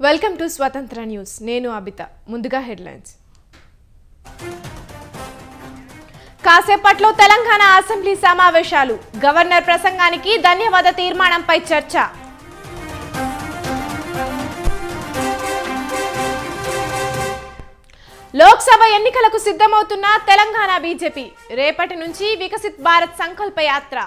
Welcome to స్వతంత్ర news. నేను అబిత. ముందుగా హెడ్లైన్స్. కాసేపట్లో తెలంగాణ అసెంబ్లీ సమావేశాలు. గవర్నర్ ప్రసంగానికి ధన్యవాద తీర్మానంపై చర్చ. లోక్సభ ఎన్నికలకు సిద్ధమవుతున్న తెలంగాణ బీజేపీ. రేపటి నుంచి వికసిత్ భారత్ సంకల్ప యాత్ర.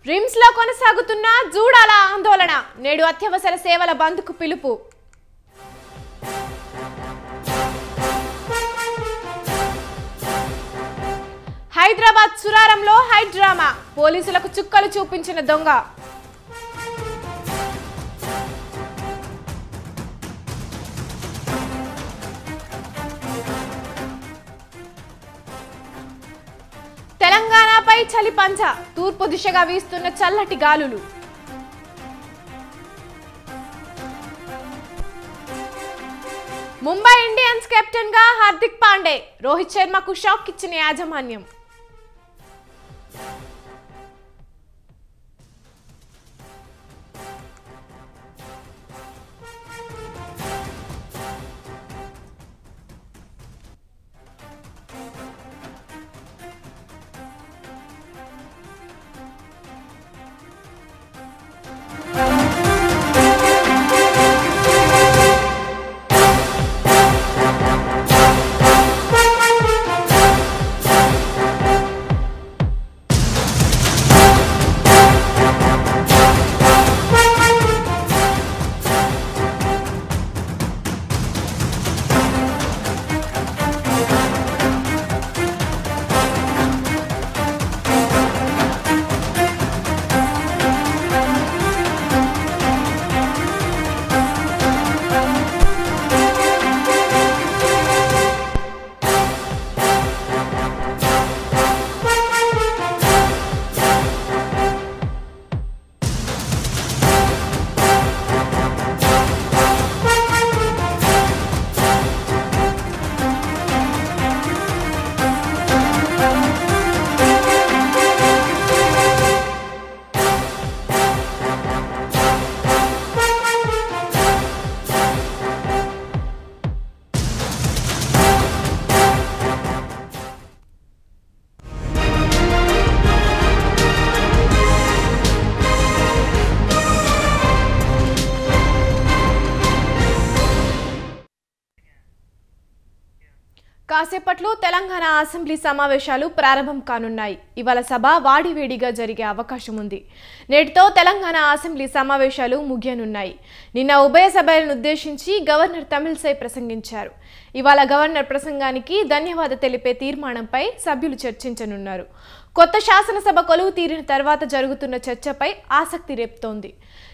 రిమ్స్ లో కొనసాగుతున్న జూడాల ఆందోళన. నేడు అత్యవసర సేవల బంద్కు పిలుపు. హైదరాబాద్ సురారంలో హైడ్రామా. పోలీసులకు చుక్కలు చూపించిన దొంగ. తెలంగాణపై చలి పంచ. తూర్పు దిశగా వీస్తున్న చల్లటి గాలులు. ముంబై ఇండియన్స్ కెప్టెన్ గా హార్దిక్ పాండే. రోహిత్ శర్మకు షాక్ ఇచ్చిన యాజమాన్యం. కాసేపట్లో తెలంగాణ అసెంబ్లీ సమావేశాలు ప్రారంభం కానున్నాయి. ఇవాళ సభ వాడివేడిగా జరిగే అవకాశం ఉంది. నేటితో తెలంగాణ అసెంబ్లీ సమావేశాలు ముగియనున్నాయి. నిన్న ఉభయ సభలను ఉద్దేశించి గవర్నర్ తమిళిసై ప్రసంగించారు. ఇవాళ గవర్నర్ ప్రసంగానికి ధన్యవాద తెలిపే తీర్మానంపై సభ్యులు చర్చించనున్నారు. కొత్త శాసనసభ కొలువు తీరిన తర్వాత జరుగుతున్న చర్చపై ఆసక్తి రేపుతోంది.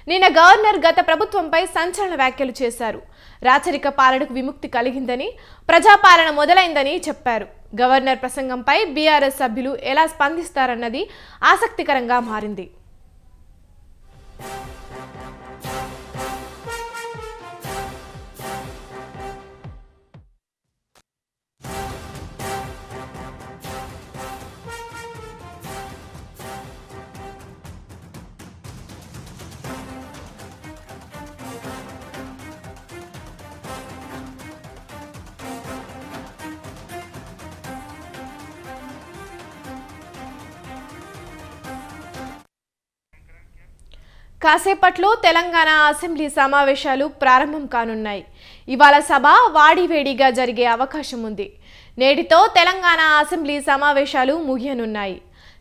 నిన్న గవర్నర్ గత ప్రభుత్వంపై సంచలన వ్యాఖ్యలు చేశారు. రాచరిక పాలనకు విముక్తి కలిగిందని, ప్రజాపాలన మొదలైందని చెప్పారు. గవర్నర్ ప్రసంగంపై బీఆర్ఎస్ సభ్యులు ఎలా స్పందిస్తారన్నది ఆసక్తికరంగా మారింది. కాసేపట్లో తెలంగాణ అసెంబ్లీ సమావేశాలు ప్రారంభం కానున్నాయి. ఇవాళ సభ వాడివేడిగా జరిగే అవకాశం ఉంది. నేటితో తెలంగాణ అసెంబ్లీ సమావేశాలు ముగియనున్నాయి.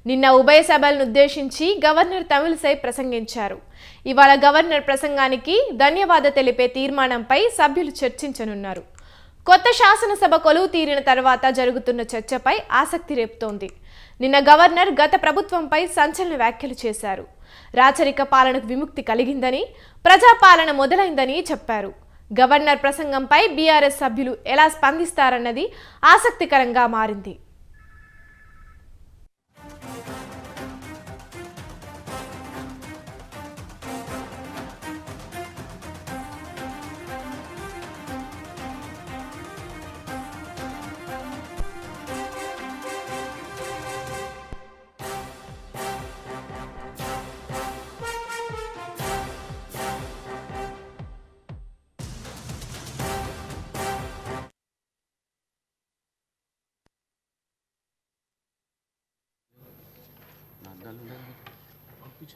నిన్న ఉభయ సభలను ఉద్దేశించి గవర్నర్ తమిళిసై ప్రసంగించారు. ఇవాళ గవర్నర్ ప్రసంగానికి ధన్యవాద తెలిపే తీర్మానంపై సభ్యులు చర్చించనున్నారు. కొత్త శాసనసభ కొలువు తీరిన తర్వాత జరుగుతున్న చర్చపై ఆసక్తి రేపుతోంది. నిన్న గవర్నర్ గత ప్రభుత్వంపై సంచలన వ్యాఖ్యలు చేశారు. రాచరిక పాలనకు విముక్తి కలిగిందని, ప్రజాపాలన మొదలైందని చెప్పారు. గవర్నర్ ప్రసంగంపై బీఆర్ఎస్ సభ్యులు ఎలా స్పందిస్తారన్నది ఆసక్తికరంగా మారింది. I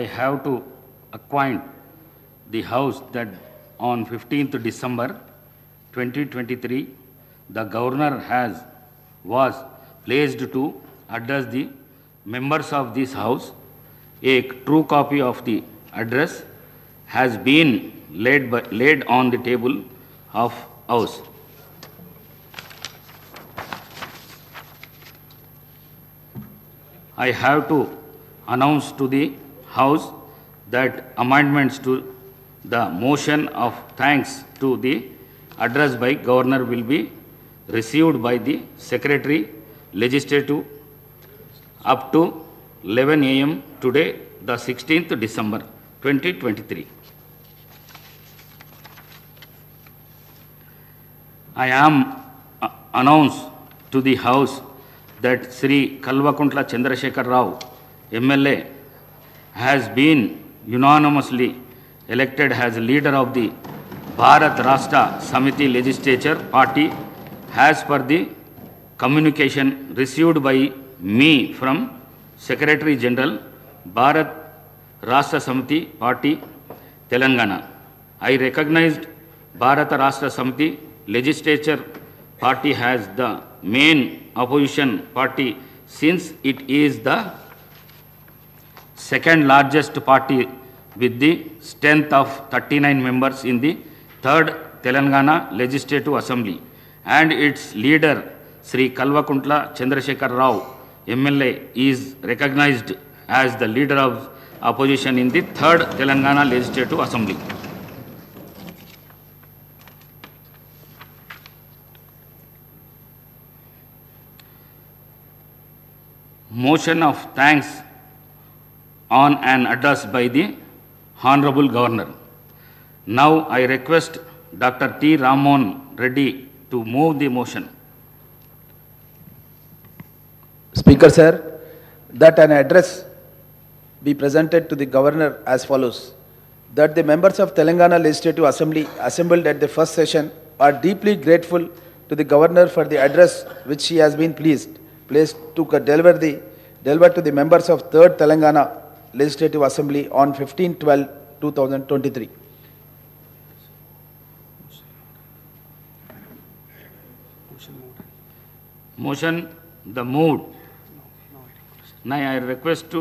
have to acquaint the House that on 15th December 2023, the Governor was placed to address the members of this House. A true copy of the address has been laid on the table of House. I have to announce to the House that amendments to the motion of thanks to the address by Governor will be received by the Secretary Legislative up to 11 a.m. today, the 16th December 2023. I am announced to the House that Sri Kalvakuntla Chandrasekhar Rao, MLA, has been unanimously elected as leader of the Bharat Rashtra Samiti Legislature Party as per the communication received by me from Secretary General Bharat Rashtra Samiti Party, Telangana. I recognized Bharat Rashtra Samiti Legislature Party as the main opposition party since it is the second largest party with the strength of 39 members in the 3rd Telangana Legislative Assembly, and its leader Sri Kalvakuntla Chandrasekhar Rao, MLA, is recognized as the leader of opposition in the 3rd Telangana Legislative Assembly. Motion of thanks on an address by the Honorable Governor. Now I request Dr. T. Rammohan Reddy to move the motion. Speaker sir, that an address be presented to the Governor as follows: that the members of Telangana Legislative Assembly assembled at the first session are deeply grateful to the Governor for the address which he has been pleased to deliver to the members of 3rd Telangana Legislative Assembly on 15/12/2023. Motion the moved. Now I request to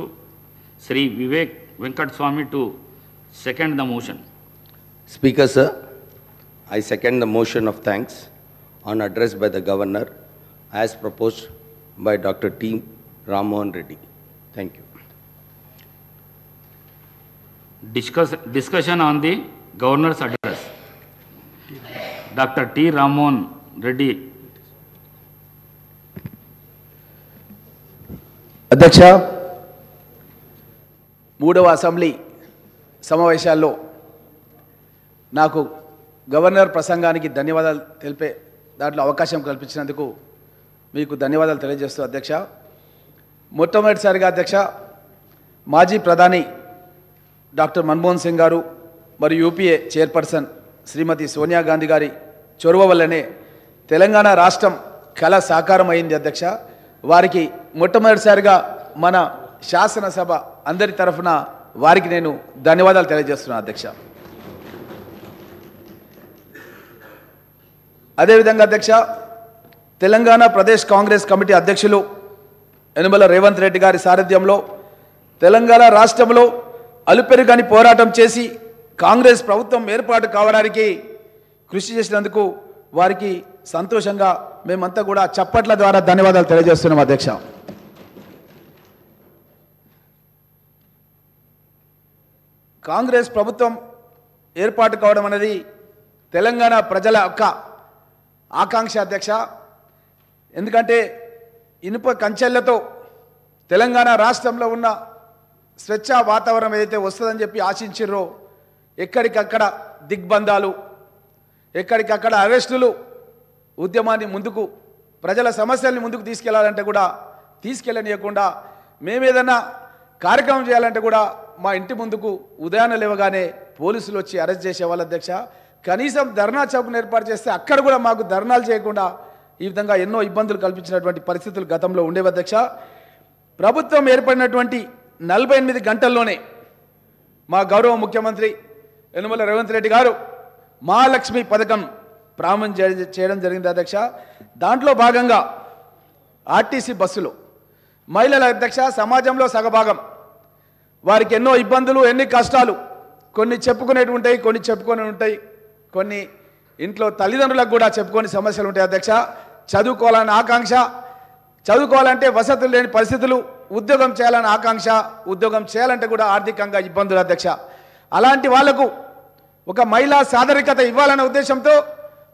Sri Vivek Venkat Swami to second the motion. Speaker sir, I second the motion of thanks on address by the Governor as proposed by Dr. T. Rammohan Reddy. Thank you. Discussion on the Governor's address. Dr. T. Rammohan Reddy. అధ్యక్ష, 3వ assembly సమావేశాల్లో నాకు governor ప్రసంగానికి ధన్యవాదాలు తెలిపే దాంట్లో అవకాశం కల్పించినందుకు మీకు ధన్యవాదాలు తెలియజేస్తూ అధ్యక్ష, మొట్టమొదటిసారిగా అధ్యక్ష మాజీ ప్రధాని డాక్టర్ మన్మోహన్ సింగ్ గారు మరియు యూపీఏ చైర్పర్సన్ శ్రీమతి సోనియా గాంధీ గారి చొరవ వల్లనే తెలంగాణ రాష్ట్రం కళ సాకారం అయింది అధ్యక్ష. వారికి మొట్టమొదటిసారిగా మన శాసనసభ అందరి తరఫున వారికి నేను ధన్యవాదాలు తెలియజేస్తున్నాను అధ్యక్ష. అదేవిధంగా అధ్యక్ష, తెలంగాణ ప్రదేశ్ కాంగ్రెస్ కమిటీ అధ్యక్షులు యనమల రేవంత్ రెడ్డి గారి సారథ్యంలో తెలంగాణ రాష్ట్రంలో అలుపెరుగని పోరాటం చేసి కాంగ్రెస్ ప్రభుత్వం ఏర్పాటు కావడానికి కృషి చేసినందుకు వారికి సంతోషంగా మేమంతా కూడా చప్పట్ల ద్వారా ధన్యవాదాలు తెలియజేస్తున్నాం అధ్యక్ష. కాంగ్రెస్ ప్రభుత్వం ఏర్పాటు కావడం అనేది తెలంగాణ ప్రజల యొక్క ఆకాంక్ష అధ్యక్ష. ఎందుకంటే ఇనుప కంచెలతో తెలంగాణ రాష్ట్రంలో ఉన్న స్వేచ్ఛ వాతావరణం ఏదైతే వస్తుందని చెప్పి ఆశించారో ఎక్కడికక్కడ దిగ్బంధాలు, ఎక్కడికక్కడ అరెస్టులు, ఉద్యమాన్ని ముందుకు ప్రజల సమస్యల్ని ముందుకు తీసుకెళ్లాలంటే కూడా తీసుకెళ్ళనీయకుండా, మేమేదన్నా కార్యక్రమం చేయాలంటే కూడా మా ఇంటి ముందుకు ఉదయాన్నే లేవగానే పోలీసులు వచ్చి అరెస్ట్ చేసేవాళ్ళు అధ్యక్ష. కనీసం ధర్నా చౌక్ను ఏర్పాటు చేస్తే అక్కడ కూడా మాకు ధర్నాలు చేయకుండా ఈ విధంగా ఎన్నో ఇబ్బందులు కల్పించినటువంటి పరిస్థితులు గతంలో ఉండేవి అధ్యక్ష. ప్రభుత్వం ఏర్పడినటువంటి 48 గంటల్లోనే మా గౌరవ ముఖ్యమంత్రి యనమల రేవంత్ రెడ్డి గారు మహాలక్ష్మి పథకం ప్రారంభం చేయడం జరిగింది అధ్యక్ష. దాంట్లో భాగంగా ఆర్టీసీ బస్సులు మహిళల అధ్యక్ష సమాజంలో సగభాగం, వారికి ఎన్నో ఇబ్బందులు, ఎన్ని కష్టాలు, కొన్ని చెప్పుకునేవి ఉంటాయి, కొన్ని చెప్పుకొని ఉంటాయి, కొన్ని ఇంట్లో తల్లిదండ్రులకు కూడా చెప్పుకొని సమస్యలు ఉంటాయి అధ్యక్ష. చదువుకోవాలన్న ఆకాంక్ష, చదువుకోవాలంటే వసతులు లేని పరిస్థితులు, ఉద్యోగం చేయాలన్న ఆకాంక్ష, ఉద్యోగం చేయాలంటే కూడా ఆర్థికంగా ఇబ్బందులు అధ్యక్ష. అలాంటి వాళ్లకు ఒక మహిళా సాదరికత ఇవ్వాలన్న ఉద్దేశంతో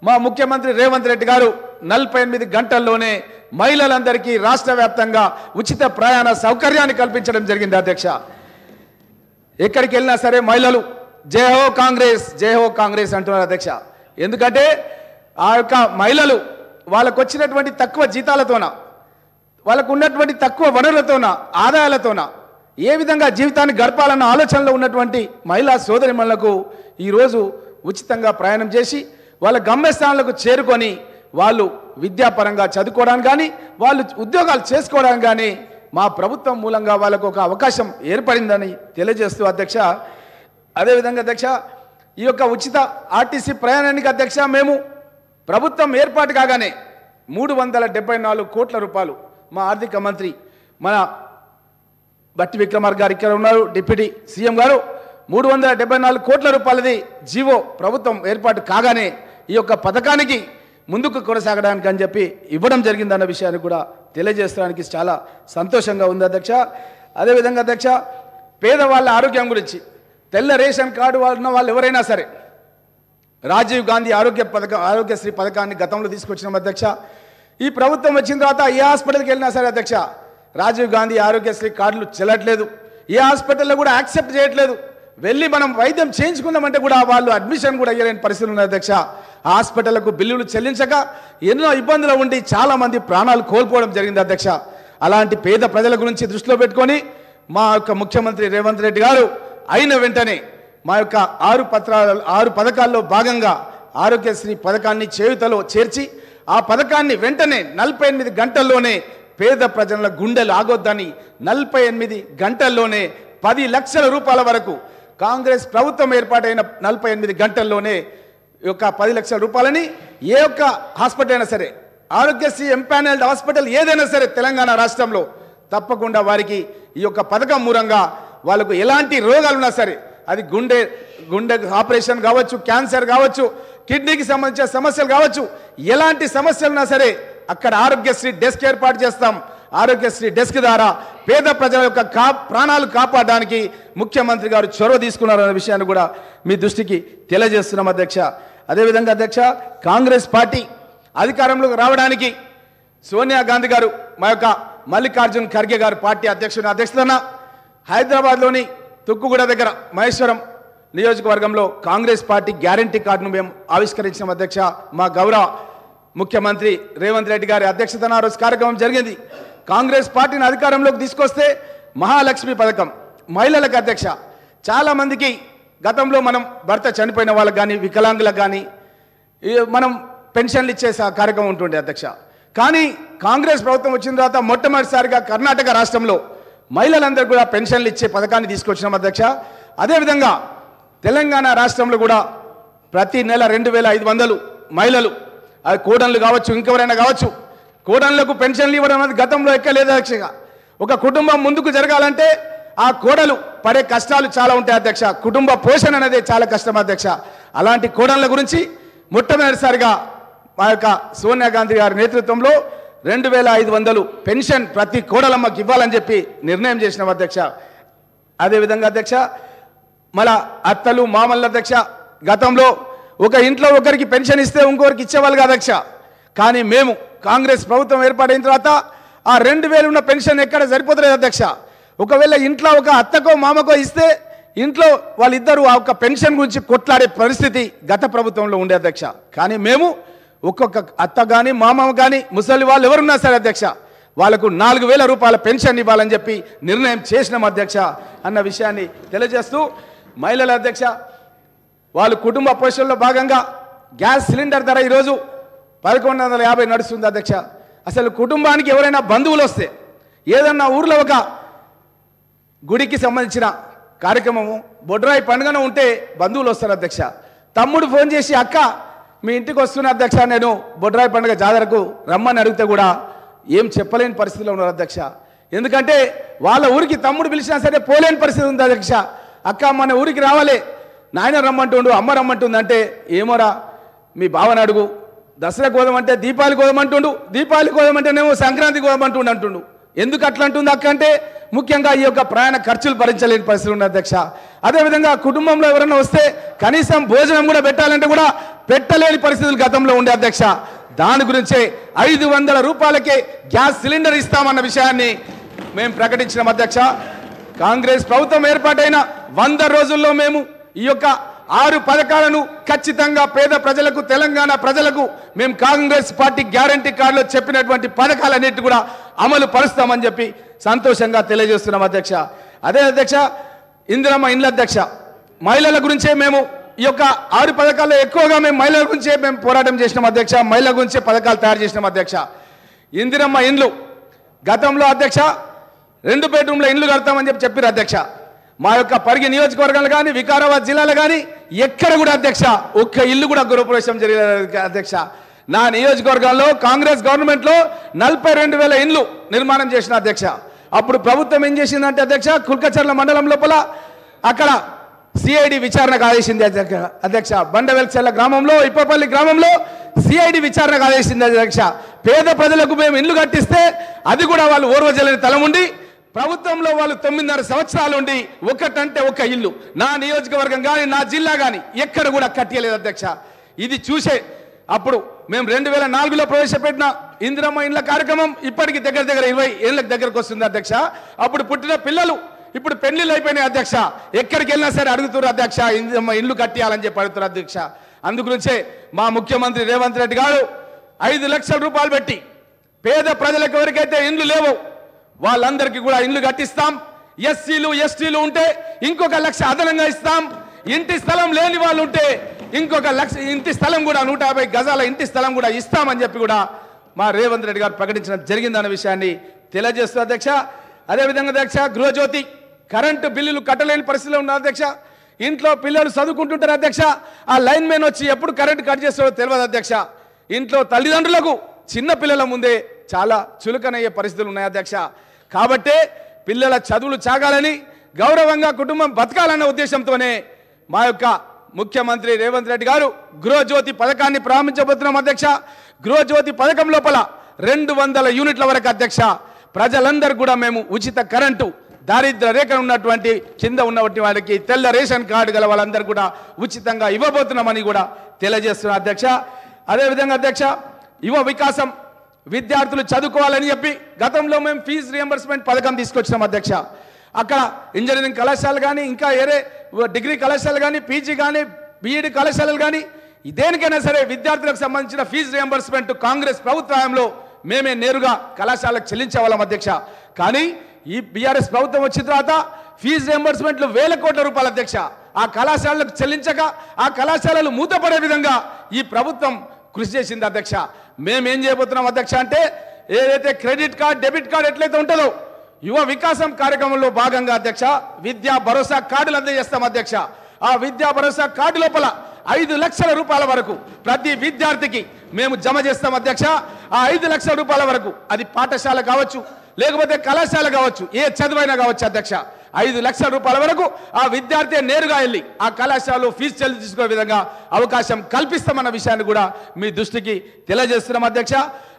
మా ముఖ్యమంత్రి రేవంత్ రెడ్డి గారు 48 గంటల్లోనే మహిళలందరికీ రాష్ట్ర వ్యాప్తంగా ఉచిత ప్రయాణ సౌకర్యాన్ని కల్పించడం జరిగింది అధ్యక్ష. ఎక్కడికి వెళ్ళినా సరే మహిళలు జై హో కాంగ్రెస్, జై హో కాంగ్రెస్ అంటున్నారు అధ్యక్ష. ఎందుకంటే ఆ యొక్క మహిళలు వాళ్ళకు వచ్చినటువంటి తక్కువ జీతాలతోన, వాళ్ళకు ఉన్నటువంటి తక్కువ వనరులతోన, ఆదాయాలతోన ఏ విధంగా జీవితాన్ని గడపాలన్న ఆలోచనలో ఉన్నటువంటి మహిళా సోదరిమణులకు ఈరోజు ఉచితంగా ప్రయాణం చేసి వాళ్ళ గమ్యస్థానాలకు చేరుకొని వాళ్ళు విద్యాపరంగా చదువుకోవడానికి కానీ, వాళ్ళు ఉద్యోగాలు చేసుకోవడానికి కానీ మా ప్రభుత్వం మూలంగా వాళ్ళకు ఒక అవకాశం ఏర్పడిందని తెలియజేస్తూ అధ్యక్ష. అదేవిధంగా అధ్యక్ష, ఈ యొక్క ఉచిత ఆర్టీసీ ప్రయాణానికి అధ్యక్ష మేము ప్రభుత్వం ఏర్పాటు కాగానే 374 కోట్ల రూపాయలు మా ఆర్థిక మంత్రి మన బట్టి విక్రమార్క గారు ఇక్కడ ఉన్నారు, డిప్యూటీ సీఎం గారు, 374 కోట్ల రూపాయలది జీవో ప్రభుత్వం ఏర్పాటు కాగానే ఈ యొక్క పథకానికి ముందుకు కొనసాగడానికి అని చెప్పి ఇవ్వడం జరిగిందన్న విషయాన్ని కూడా తెలియజేయడానికి చాలా సంతోషంగా ఉంది అధ్యక్ష. అదేవిధంగా అధ్యక్ష, పేదవాళ్ళ ఆరోగ్యం గురించి తెల్ల రేషన్ కార్డు ఉన్న వాళ్ళు ఎవరైనా సరే రాజీవ్ గాంధీ ఆరోగ్యశ్రీ పథకాన్ని గతంలో తీసుకొచ్చినాం అధ్యక్ష. ఈ ప్రభుత్వం వచ్చిన తర్వాత ఏ హాస్పిటల్కి వెళ్ళినా సరే అధ్యక్ష రాజీవ్ గాంధీ ఆరోగ్యశ్రీ కార్డులు చెల్లట్లేదు, ఏ హాస్పిటల్లో కూడా యాక్సెప్ట్ చేయట్లేదు. వెళ్ళి మనం వైద్యం చేయించుకుందామంటే కూడా వాళ్ళు అడ్మిషన్ కూడా అయ్యలేని పరిస్థితులు ఉన్నాయి అధ్యక్ష. హాస్పిటళ్లకు బిల్లులు చెల్లించక ఎన్నో ఇబ్బందులు ఉండి చాలామంది ప్రాణాలు కోల్పోవడం జరిగింది అధ్యక్ష. అలాంటి పేద ప్రజల గురించి దృష్టిలో పెట్టుకొని మా యొక్క ముఖ్యమంత్రి రేవంత్ రెడ్డి గారు అయిన వెంటనే మా యొక్క 6 పథకాల్లో భాగంగా ఆరోగ్యశ్రీ పథకాన్ని చేయుతలో చేర్చి ఆ పథకాన్ని వెంటనే 48 గంటల్లోనే పేద ప్రజల గుండెలు ఆగొద్దని 48 గంటల్లోనే 10 లక్షల రూపాయల వరకు కాంగ్రెస్ ప్రభుత్వం ఏర్పాటైన 48 గంటల్లోనే ఈ యొక్క 10 లక్షల రూపాయలని ఏ ఒక్క హాస్పిటల్ అయినా సరే, ఆరోగ్యశ్రీ ఎంపానల్డ్ హాస్పిటల్ ఏదైనా సరే తెలంగాణ రాష్ట్రంలో తప్పకుండా వారికి ఈ యొక్క పథకం మూలంగా వాళ్ళకు ఎలాంటి రోగాలు ఉన్నా సరే, అది గుండె ఆపరేషన్ కావచ్చు, క్యాన్సర్ కావచ్చు, కిడ్నీకి సంబంధించిన సమస్యలు కావచ్చు, ఎలాంటి సమస్యలున్నా సరే అక్కడ ఆరోగ్యశ్రీ డెస్క్ ఏర్పాటు చేస్తాం. ఆరోగ్యశ్రీ డెస్క్ ద్వారా పేద ప్రజల యొక్క ప్రాణాలు కాపాడడానికి ముఖ్యమంత్రి గారు చొరవ తీసుకున్నారనే విషయాన్ని కూడా మీ దృష్టికి తెలియజేస్తున్నాం అధ్యక్ష. అదేవిధంగా అధ్యక్ష, కాంగ్రెస్ పార్టీ అధికారంలోకి రావడానికి సోనియా గాంధీ గారు, మా యొక్క మల్లికార్జున్ ఖర్గే గారు పార్టీ అధ్యక్షతన హైదరాబాద్లోని తుక్కుగూడ దగ్గర మహేశ్వరం నియోజకవర్గంలో కాంగ్రెస్ పార్టీ గ్యారంటీ కార్డును మేము ఆవిష్కరించాం అధ్యక్ష. మా గౌరవ ముఖ్యమంత్రి రేవంత్ రెడ్డి గారి అధ్యక్షతన ఆ రోజు కార్యక్రమం జరిగింది. కాంగ్రెస్ పార్టీని అధికారంలోకి తీసుకొస్తే మహాలక్ష్మి పథకం మహిళలకు అధ్యక్ష, చాలామందికి గతంలో మనం భర్త చనిపోయిన వాళ్ళకి కానీ, వికలాంగులకు కానీ మనం పెన్షన్లు ఇచ్చే కార్యక్రమం ఉంటుండే అధ్యక్ష. కానీ కాంగ్రెస్ ప్రభుత్వం వచ్చిన తర్వాత మొట్టమొదటిసారిగా కర్ణాటక రాష్ట్రంలో మహిళలందరూ కూడా పెన్షన్లు ఇచ్చే పథకాన్ని తీసుకొచ్చినాం అధ్యక్ష. అదేవిధంగా తెలంగాణ రాష్ట్రంలో కూడా ప్రతి నెల 2500 మహిళలు, అది కోడన్లు కావచ్చు, ఇంకెవరైనా కావచ్చు, కోడన్లకు పెన్షన్లు ఇవ్వడం అనేది గతంలో ఎక్కలేదు అధ్యక్ష. ఒక కుటుంబం ముందుకు జరగాలంటే ఆ కోడలు పడే కష్టాలు చాలా ఉంటాయి అధ్యక్ష. కుటుంబ పోషణ అనేది చాలా కష్టం అధ్యక్ష. అలాంటి కోడన్ల గురించి మొట్టమొదటిసారిగా మా యొక్క సోనియా గాంధీ గారి నేతృత్వంలో 2500 పెన్షన్ ప్రతి కోడలమ్మకి ఇవ్వాలని చెప్పి నిర్ణయం చేసినాం అధ్యక్ష. అదేవిధంగా అధ్యక్ష, మళ్ళా అత్తలు మామల్ల అధ్యక్ష, గతంలో ఒక ఇంట్లో ఒకరికి పెన్షన్ ఇస్తే ఇంకొకరికి ఇచ్చేవాళ్ళు కాదు అధ్యక్ష. కానీ మేము కాంగ్రెస్ ప్రభుత్వం ఏర్పాటైన తర్వాత ఆ 2000 ఉన్న పెన్షన్ ఎక్కడ సరిపోతలేదు అధ్యక్ష. ఒకవేళ ఇంట్లో ఒక అత్తకో మామకో ఇస్తే ఇంట్లో వాళ్ళిద్దరూ ఆ ఒక్క పెన్షన్ గురించి కొట్లాడే పరిస్థితి గత ప్రభుత్వంలో ఉండే అధ్యక్ష. కానీ మేము ఒక్కొక్క అత్త కానీ మామ కానీ ముసలి వాళ్ళు ఎవరున్నా సరే అధ్యక్ష, వాళ్ళకు 4,000 రూపాయల పెన్షన్ ఇవ్వాలని చెప్పి నిర్ణయం చేసినాం అధ్యక్ష అన్న విషయాన్ని తెలియజేస్తూ, మహిళల అధ్యక్ష వాళ్ళు కుటుంబ పోషణలో భాగంగా గ్యాస్ సిలిండర్ ధర ఈరోజు 1150 నడుస్తుంది అధ్యక్ష. అసలు కుటుంబానికి ఎవరైనా బంధువులు వస్తే, ఏదన్నా ఊర్లో ఒక గుడికి సంబంధించిన కార్యక్రమము, బొడ్రాయి పండుగన ఉంటే బంధువులు వస్తారు అధ్యక్ష. తమ్ముడు ఫోన్ చేసి, అక్క మీ ఇంటికి వస్తున్నా అధ్యక్ష, నేను బొడ్రాయి పండుగ జాతరకు రమ్మని అడిగితే కూడా ఏం చెప్పలేని పరిస్థితిలో ఉన్నారు అధ్యక్ష. ఎందుకంటే వాళ్ళ ఊరికి తమ్ముడు పిలిచినా సరే పోలేని పరిస్థితి ఉంది అధ్యక్ష. అక్క మన ఊరికి రావాలి, నాయన రమ్మంటుండు, అమ్మ రమ్మంటుంది అంటే, ఏమోరా మీ బావని అడుగు, దసరా కోదమంటే దీపావళి కోదమంటుండు, దీపావళి కోదమంటేనేమో సంక్రాంతి కోదమంటుండు అంటుండు. ఎందుకు అట్లా అంటుంది అక్క అంటే, ముఖ్యంగా ఈ యొక్క ప్రయాణ ఖర్చులు భరించలేని పరిస్థితి ఉంది అధ్యక్ష. అదేవిధంగా కుటుంబంలో ఎవరైనా వస్తే కనీసం భోజనం కూడా పెట్టాలంటే కూడా పెట్టలేని పరిస్థితులు గతంలో ఉండే అధ్యక్ష. దాని గురించే 500 రూపాయలకే గ్యాస్ సిలిండర్ ఇస్తామన్న విషయాన్ని మేము ప్రకటించినాం అధ్యక్ష. కాంగ్రెస్ ప్రభుత్వం ఏర్పాటైన 100 రోజుల్లో మేము ఈ యొక్క 6 పథకాలను ఖచ్చితంగా పేద ప్రజలకు, తెలంగాణ ప్రజలకు మేము కాంగ్రెస్ పార్టీ గ్యారంటీ కార్డులో చెప్పినటువంటి పథకాలన్నిటి కూడా అమలు పరుస్తామని చెప్పి సంతోషంగా తెలియజేస్తున్నాం అధ్యక్ష. అదే అధ్యక్ష, ఇందిరమ్మ ఇండ్ల అధ్యక్ష, మహిళల గురించే మేము ఈ యొక్క 6 పథకాల్లో ఎక్కువగా మేము మహిళల గురించే మేము పోరాటం చేసినాం అధ్యక్ష. మహిళల గురించే పథకాలు తయారు చేసినాం అధ్యక్ష. ఇందిరమ్మ ఇండ్లు గతంలో అధ్యక్ష 2 బెడ్రూమ్ల ఇండ్లు కడతామని చెప్పారు అధ్యక్ష. మా యొక్క పరిగి నియోజకవర్గాలు కానీ, వికారాబాద్ జిల్లాలో కానీ ఎక్కడ కూడా అధ్యక్ష ఒక్క ఇల్లు కూడా గృహప్రవేశం జరిగలేదు అధ్యక్ష. నా నియోజకవర్గాల్లో కాంగ్రెస్ గవర్నమెంట్లో 42,000 ఇండ్లు నిర్మాణం చేసిన అధ్యక్ష. అప్పుడు ప్రభుత్వం ఏం చేసిందంటే అధ్యక్ష, కుల్కచర్ల మండలం లోపల అక్కడ సిఐడి విచారణకు ఆదేశింది అధ్యక్ష. బండవెల్చెర్ల గ్రామంలో, ఇప్పపల్లి గ్రామంలో సిఐడి విచారణకు ఆదేశింది అధ్యక్ష. పేద ప్రజలకు మేము ఇల్లు కట్టిస్తే అది కూడా వాళ్ళు ఓర్వజలని తలముండి, ప్రభుత్వంలో వాళ్ళు 9.5 సంవత్సరాలు ఉండి ఒకటంటే ఒక ఇల్లు నా నియోజకవర్గం కానీ, నా జిల్లా కానీ ఎక్కడ కూడా కట్టలేదు అధ్యక్ష. ఇది చూసే అప్పుడు మేము 2004లో ప్రవేశపెట్టిన ఇందిరమ్మ ఇండ్ల కార్యక్రమం ఇప్పటికి దగ్గర 20 ఏళ్ళకి దగ్గరకు వస్తుంది అధ్యక్ష. అప్పుడు పుట్టిన పిల్లలు ఇప్పుడు పెళ్లిళ్ళు అయిపోయినాయి అధ్యక్ష. ఎక్కడికి వెళ్ళినా సరే అడుగుతున్నారు అధ్యక్ష, ఇందిరమ్మ ఇల్లు కట్టియాలని చెప్పి అడుగుతారు అధ్యక్ష. అందుగురించే మా ముఖ్యమంత్రి రేవంత్ రెడ్డి గారు 5 లక్షల రూపాయలు పెట్టి పేద ప్రజలకు ఎవరికైతే ఇండ్లు లేవో వాళ్ళందరికీ కూడా ఇండ్లు కట్టిస్తాం. ఎస్సీలు ఎస్టీలు ఉంటే ఇంకొక 1 లక్ష అదనంగా ఇస్తాం. ఇంటి స్థలం లేని వాళ్ళు ఉంటే ఇంకొక 1 లక్ష ఇంటి స్థలం కూడా 150 గజాల ఇంటి స్థలం కూడా ఇస్తామని చెప్పి కూడా మా రేవంత్ రెడ్డి గారు ప్రకటించడం జరిగిందన్న విషయాన్ని తెలియజేస్తూ అధ్యక్ష. అదేవిధంగా అధ్యక్ష, గృహజ్యోతి కరెంటు బిల్లులు కట్టలేని పరిస్థితిలో ఉన్నారు అధ్యక్ష. ఇంట్లో పిల్లలు చదువుకుంటుంటారు అధ్యక్ష, ఆ లైన్ మ్యాన్ వచ్చి ఎప్పుడు కరెంటు కట్ చేస్తాడో తెలియదు అధ్యక్ష. ఇంట్లో తల్లిదండ్రులకు చిన్న పిల్లల ముందే చాలా చులకనయ్యే పరిస్థితులు ఉన్నాయి అధ్యక్ష. కాబట్టే పిల్లల చదువులు సాగాలని, గౌరవంగా కుటుంబం బతకాలన్న ఉద్దేశంతోనే మా యొక్క ముఖ్యమంత్రి రేవంత్ రెడ్డి గారు గృహజ్యోతి పథకాన్ని ప్రారంభించబోతున్నాం అధ్యక్ష. గృహజ్యోతి పథకం లోపల 200 యూనిట్ల వరకు అధ్యక్ష ప్రజలందరూ కూడా మేము ఉచిత కరెంటు, దారిద్ర రేఖ ఉన్నటువంటి కింద ఉన్నటువంటి వాళ్ళకి తెల్ల రేషన్ కార్డు గల వాళ్ళందరూ కూడా ఉచితంగా ఇవ్వబోతున్నామని కూడా తెలియజేస్తున్నా అధ్యక్ష. అదేవిధంగా అధ్యక్ష, యువ వికాసం, విద్యార్థులు చదువుకోవాలని చెప్పి గతంలో మేము ఫీజు రియంబర్స్మెంట్ పథకం తీసుకొచ్చినాం అధ్యక్ష. అక్కడ ఇంజనీరింగ్ కళాశాలలు కానీ, ఇంకా వేరే డిగ్రీ కళాశాలలు కానీ, పీజీ కానీ, బీఈడి కళాశాలలు కానీ దేనికైనా సరే విద్యార్థులకు సంబంధించిన ఫీజు రియంబర్స్మెంట్ కాంగ్రెస్ ప్రభుత్వంలో మేమే నేరుగా కళాశాలకు చెల్లించేవాళ్ళం అధ్యక్ష. కానీ ఈ బీఆర్ఎస్ ప్రభుత్వం వచ్చిన తర్వాత ఫీజు రియంబర్స్మెంట్లు 1,000 కోట్ల రూపాయలు అధ్యక్ష ఆ కళాశాలకు చెల్లించక ఆ కళాశాలలు మూతపడే విధంగా ఈ ప్రభుత్వం కృషి చేసింది అధ్యక్ష. మేమేం చేయబోతున్నాం అధ్యక్ష అంటే, ఏదైతే క్రెడిట్ కార్డ్, డెబిట్ కార్డ్ ఎట్లయితే ఉంటుందో యువ వికాసం కార్యక్రమంలో భాగంగా అధ్యక్ష విద్యా భరోసా కార్డులు అందజేస్తాం అధ్యక్ష. ఆ విద్యా భరోసా కార్డు లోపల 5 లక్షల రూపాయల వరకు ప్రతి విద్యార్థికి మేము జమ చేస్తాం అధ్యక్ష. ఆ 5 లక్షల రూపాయల వరకు అది పాఠశాల కావచ్చు, లేకపోతే కళాశాల కావచ్చు, ఏ చదువైనా కావచ్చు అధ్యక్ష. 5 లక్షల రూపాయల వరకు ఆ విద్యార్థి నేరుగా వెళ్ళి ఆ కళాశాలలో ఫీజు చెల్లించుకునే విధంగా అవకాశం కల్పిస్తామన్న విషయాన్ని కూడా మీ దృష్టికి తెలియజేస్తున్నాం అధ్యక్ష.